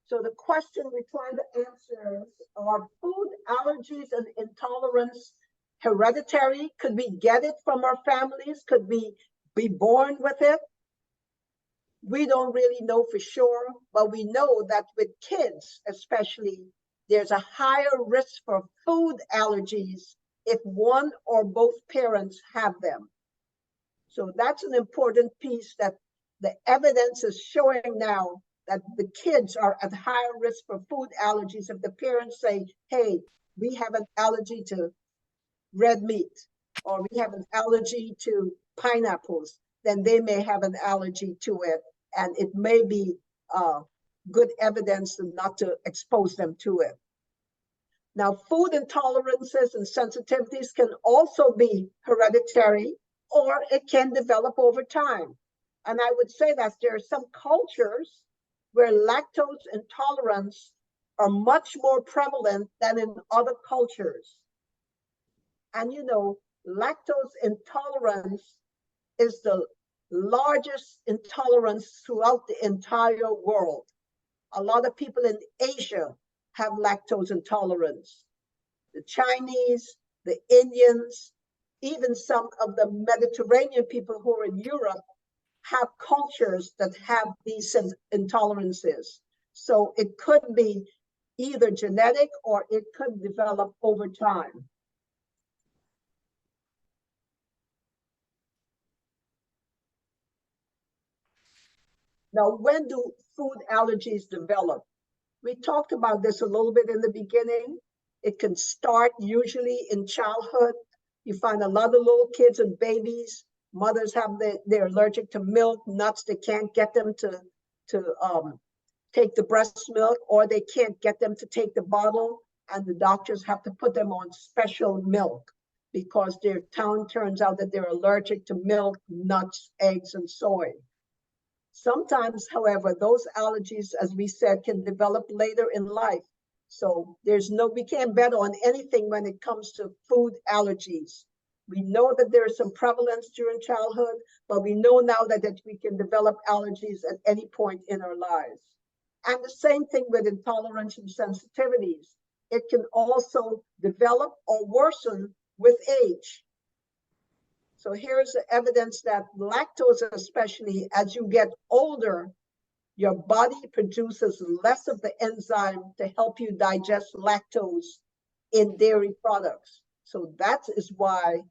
So the question we're trying to answer is, are food allergies and intolerance hereditary? Could we get it from our families? Could we be born with it? We don't really know for sure, but we know that with kids, especially, there's a higher risk for food allergies if one or both parents have them. So that's an important piece that the evidence is showing now, that the kids are at higher risk for food allergies if the parents say, hey, we have an allergy to red meat, or we have an allergy to pineapples, then they may have an allergy to it. And it may be good evidence not to expose them to it. Now, food intolerances and sensitivities can also be hereditary, or it can develop over time. And I would say that there are some cultures where lactose intolerance are much more prevalent than in other cultures. And you know, lactose intolerance is the largest intolerance throughout the entire world. A lot of people in Asia have lactose intolerance. The Chinese, the Indians, even some of the Mediterranean people who are in Europe have cultures that have these intolerances. So it could be either genetic or it could develop over time. Now, when do food allergies develop? We talked about this a little bit in the beginning. It can start usually in childhood. You find a lot of little kids and babies, mothers they're allergic to milk, nuts, they can't get them to take the breast milk, or they can't get them to take the bottle, and the doctors have to put them on special milk because their tongue turns out that they're allergic to milk, nuts, eggs, and soy. Sometimes, however, those allergies, as we said, can develop later in life. So we can't bet on anything when it comes to food allergies. We know that there is some prevalence during childhood, but we know now that we can develop allergies at any point in our lives. And the same thing with intolerance and sensitivities. It can also develop or worsen with age. So here's the evidence that lactose, especially as you get older, your body produces less of the enzyme to help you digest lactose in dairy products. So that is why,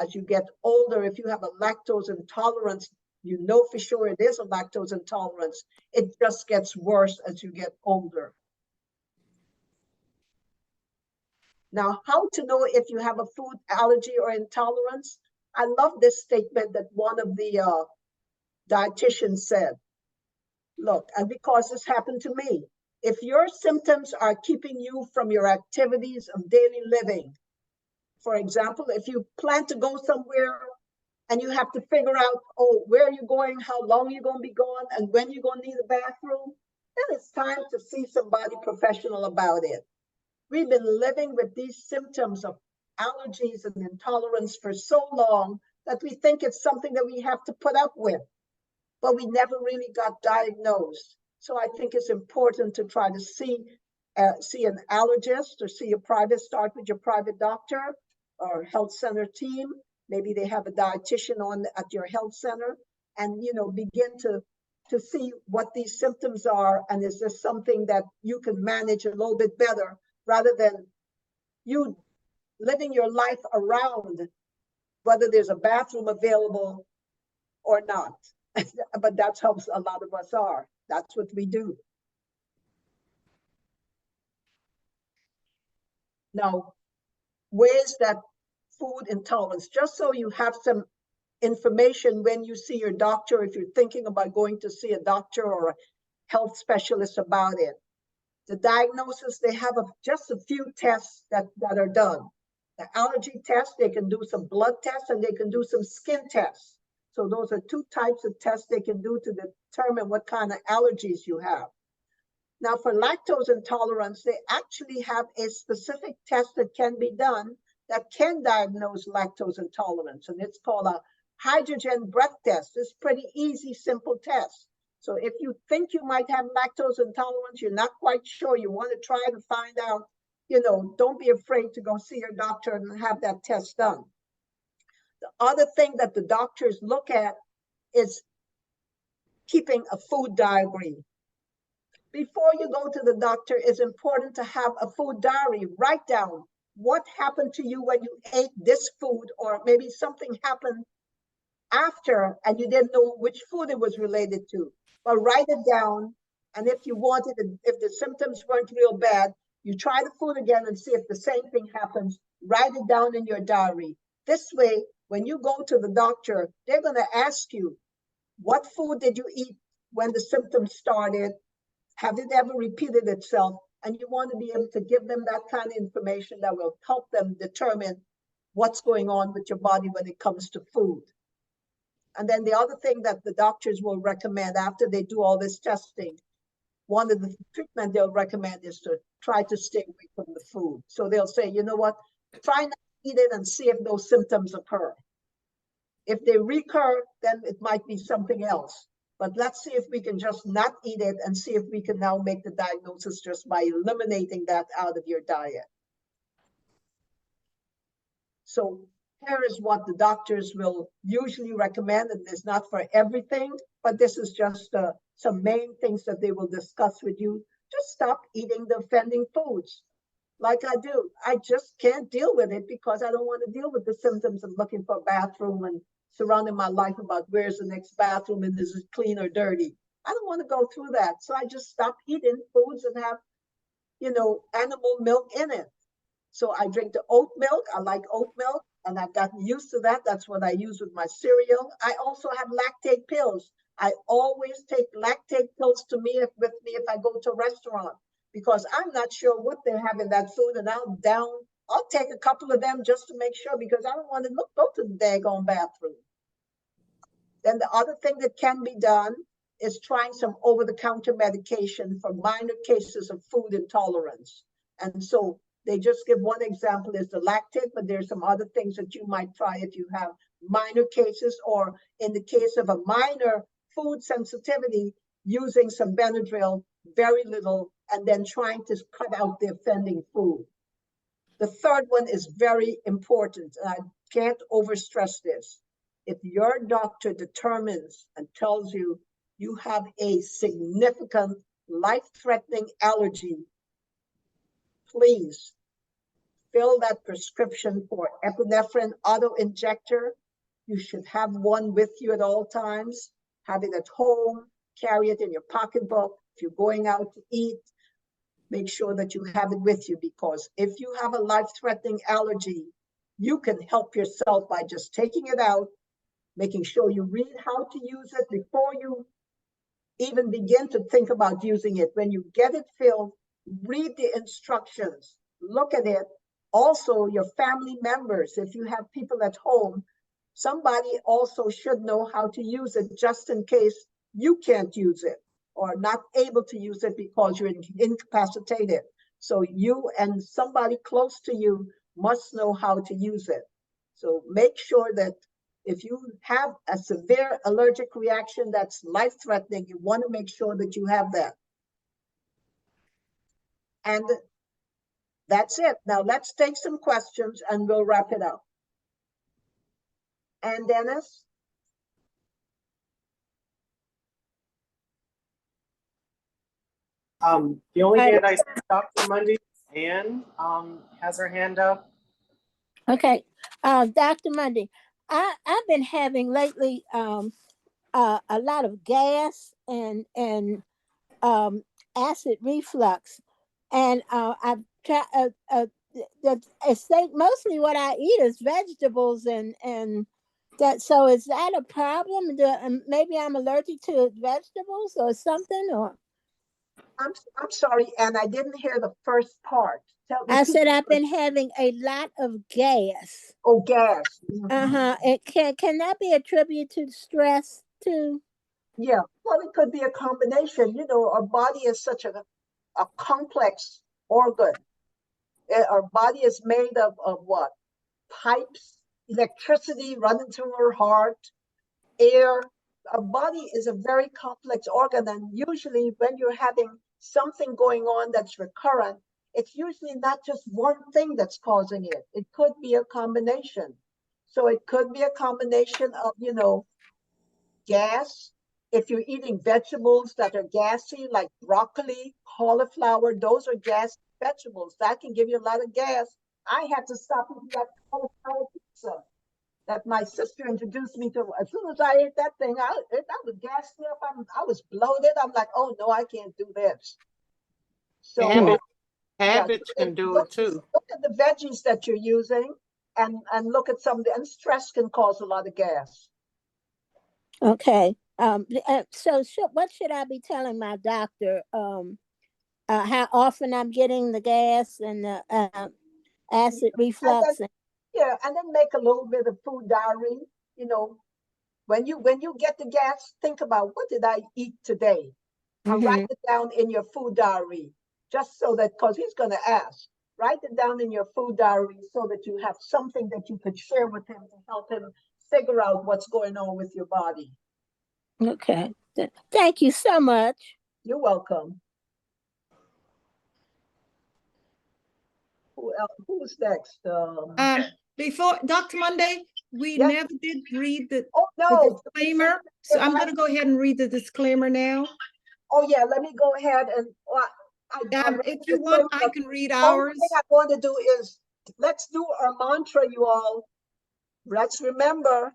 as you get older, if you have a lactose intolerance, you know for sure it is a lactose intolerance. It just gets worse as you get older. Now, how to know if you have a food allergy or intolerance? I love this statement that one of the dietitians said. Look, and because this happened to me, if your symptoms are keeping you from your activities of daily living, for example, if you plan to go somewhere and you have to figure out, oh, where are you going, how long you're going to be gone, and when you're going to need a bathroom, then it's time to see somebody professional about it. We've been living with these symptoms of allergies and intolerance for so long that we think it's something that we have to put up with, but we never really got diagnosed. So I think it's important to try to see an allergist or start with your private doctor or health center team. Maybe they have a dietitian on at your health center, and begin to see what these symptoms are, and is this something that you can manage a little bit better, rather than you living your life around whether there's a bathroom available or not. But that's how a lot of us are. That's what we do. Now, where's that food intolerance? Just so you have some information when you see your doctor, if you're thinking about going to see a doctor or a health specialist about it. The diagnosis, they have just a few tests that are done. The allergy test, they can do some blood tests and they can do some skin tests. So those are two types of tests they can do to determine what kind of allergies you have. Now for lactose intolerance, they actually have a specific test that can be done that can diagnose lactose intolerance, and it's called a hydrogen breath test. It's pretty easy, simple test. So if you think you might have lactose intolerance, you're not quite sure, you want to try to find out, don't be afraid to go see your doctor and have that test done. The other thing that the doctors look at is keeping a food diary. Before you go to the doctor, it's important to have a food diary. Write down what happened to you when you ate this food, or maybe something happened after and you didn't know which food it was related to. But write it down, and if you wanted, if the symptoms weren't real bad, you try the food again and see if the same thing happens. Write it down in your diary. This way, when you go to the doctor, they're going to ask you, what food did you eat when the symptoms started? Have it ever repeated itself? And you want to be able to give them that kind of information that will help them determine what's going on with your body when it comes to food. And then the other thing that the doctors will recommend after they do all this testing, one of the treatment they'll recommend is to try to stay away from the food. So they'll say, you know what, try not to eat it and see if those symptoms occur. If they recur, then it might be something else. But let's see if we can just not eat it and see if we can now make the diagnosis just by eliminating that out of your diet. So here is what the doctors will usually recommend, and it's not for everything, but this is just some main things that they will discuss with you. Just stop eating the offending foods. Like I do, I just can't deal with it because I don't want to deal with the symptoms of looking for a bathroom and surrounding my life about where's the next bathroom and is it clean or dirty. I don't want to go through that. So I just stop eating foods and have, animal milk in it. So I drink the oat milk. I like oat milk, and I've gotten used to that. That's what I use with my cereal. I also have lactate pills. I always take lactate pills with me if I go to a restaurant, because I'm not sure what they have in that food, and I'll take a couple of them just to make sure, because I don't want to go to the daggone bathroom. Then the other thing that can be done is trying some over-the-counter medication for minor cases of food intolerance. And so they just give one example is the lactate, but there's some other things that you might try if you have minor cases, or in the case of a minor food sensitivity, using some Benadryl, very little, and then trying to cut out the offending food. The third one is very important, and I can't overstress this. If your doctor determines and tells you you have a significant life-threatening allergy, please fill that prescription for epinephrine auto-injector. You should have one with you at all times. Have it at home, carry it in your pocketbook. If you're going out to eat, make sure that you have it with you, because if you have a life-threatening allergy, you can help yourself by just taking it out, making sure you read how to use it before you even begin to think about using it. When you get it filled, read the instructions, look at it. Also, your family members, if you have people at home, somebody also should know how to use it just in case you can't use it or not able to use it because you're incapacitated. So you and somebody close to you must know how to use it. So make sure that if you have a severe allergic reaction that's life-threatening, you want to make sure that you have that. And that's it. Now let's take some questions and we'll wrap it up. And Dennis? The only hand I see Dr. Monday, Anne has her hand up. Okay, Dr. Monday, I've been having lately a lot of gas and acid reflux, and I've tried. Mostly what I eat is vegetables and that. So is that a problem? Maybe I'm allergic to vegetables or something, or I'm sorry, and I didn't hear the first part. I said I've been having a lot of gas. Oh, gas. It can that be attributed to stress too? Yeah, well, it could be a combination. You know, our body is such a complex organ. Our body is made of what? Pipes, electricity running through our heart, air. Our body is a very complex organ, and usually when you're having something going on that's recurrent, it's usually not just one thing that's causing it. It could be a combination. So it could be a combination of, you know, gas. If you're eating vegetables that are gassy, like broccoli, cauliflower, those are gas vegetables. That can give you a lot of gas. I had to stop eating that cauliflower pizza that my sister introduced me to. As soon as I ate that thing, that would gas me up. I was bloated. I'm like, oh no, I can't do this. So habits can do it too. Look at the veggies that you're using, and look at some. And stress can cause a lot of gas. Okay. So what should I be telling my doctor? How often I'm getting the gas and the acid reflux? And then make a little bit of food diary. You know, when you get the gas, think about, what did I eat today? And write it down in your food diary, just so that, because he's going to ask. Write it down in your food diary so that you have something that you could share with him to help him figure out what's going on with your body. Okay. Thank you so much. You're welcome. Who's next? Before Dr. Monday, we Yes. never did read the, the disclaimer. So I'm going to go ahead and read the disclaimer now. Oh yeah, let me go ahead and if you want, I can read ours. ours. The thing I want to do is, let's do our mantra, you all. Let's remember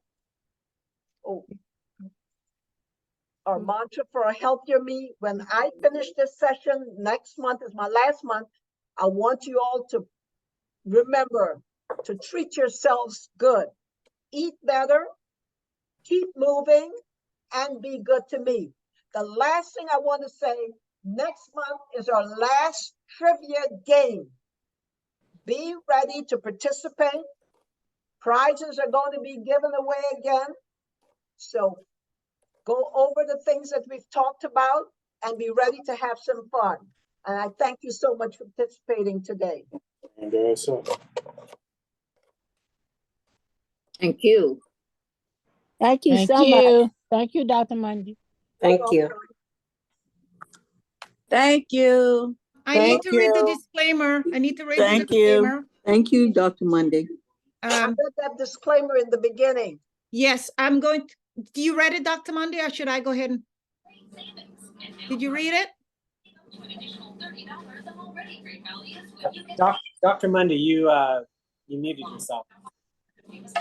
our mantra for a healthier me. When I finish this session, next month is my last month, I want you all to remember to treat yourselves good. Eat better, keep moving, and be good to me. The last thing I want to say, next month is our last trivia game. Be ready to participate. Prizes are going to be given away again. So go over the things that we've talked about and be ready to have some fun. And I thank you so much for participating today. Thank you. Thank you so much. Thank you, Dr. Monday. Thank you. Thank you. I need to read the disclaimer. I need to read the disclaimer. Thank you, Dr. Monday. I read that disclaimer in the beginning. Yes, I'm going to. Do you read it, Dr. Monday, or should I go ahead and? Did you read it? Dr. Monday, you muted yourself.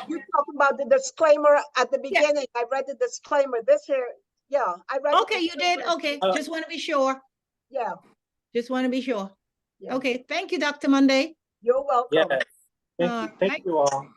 You're talking about the disclaimer at the beginning. I read the disclaimer. This here, yeah, I read. Okay, you did. Okay, just want to be sure. Yeah. Just want to be sure. Yeah. Okay, thank you, Dr. Monday. You're welcome. Yeah. Thank you all.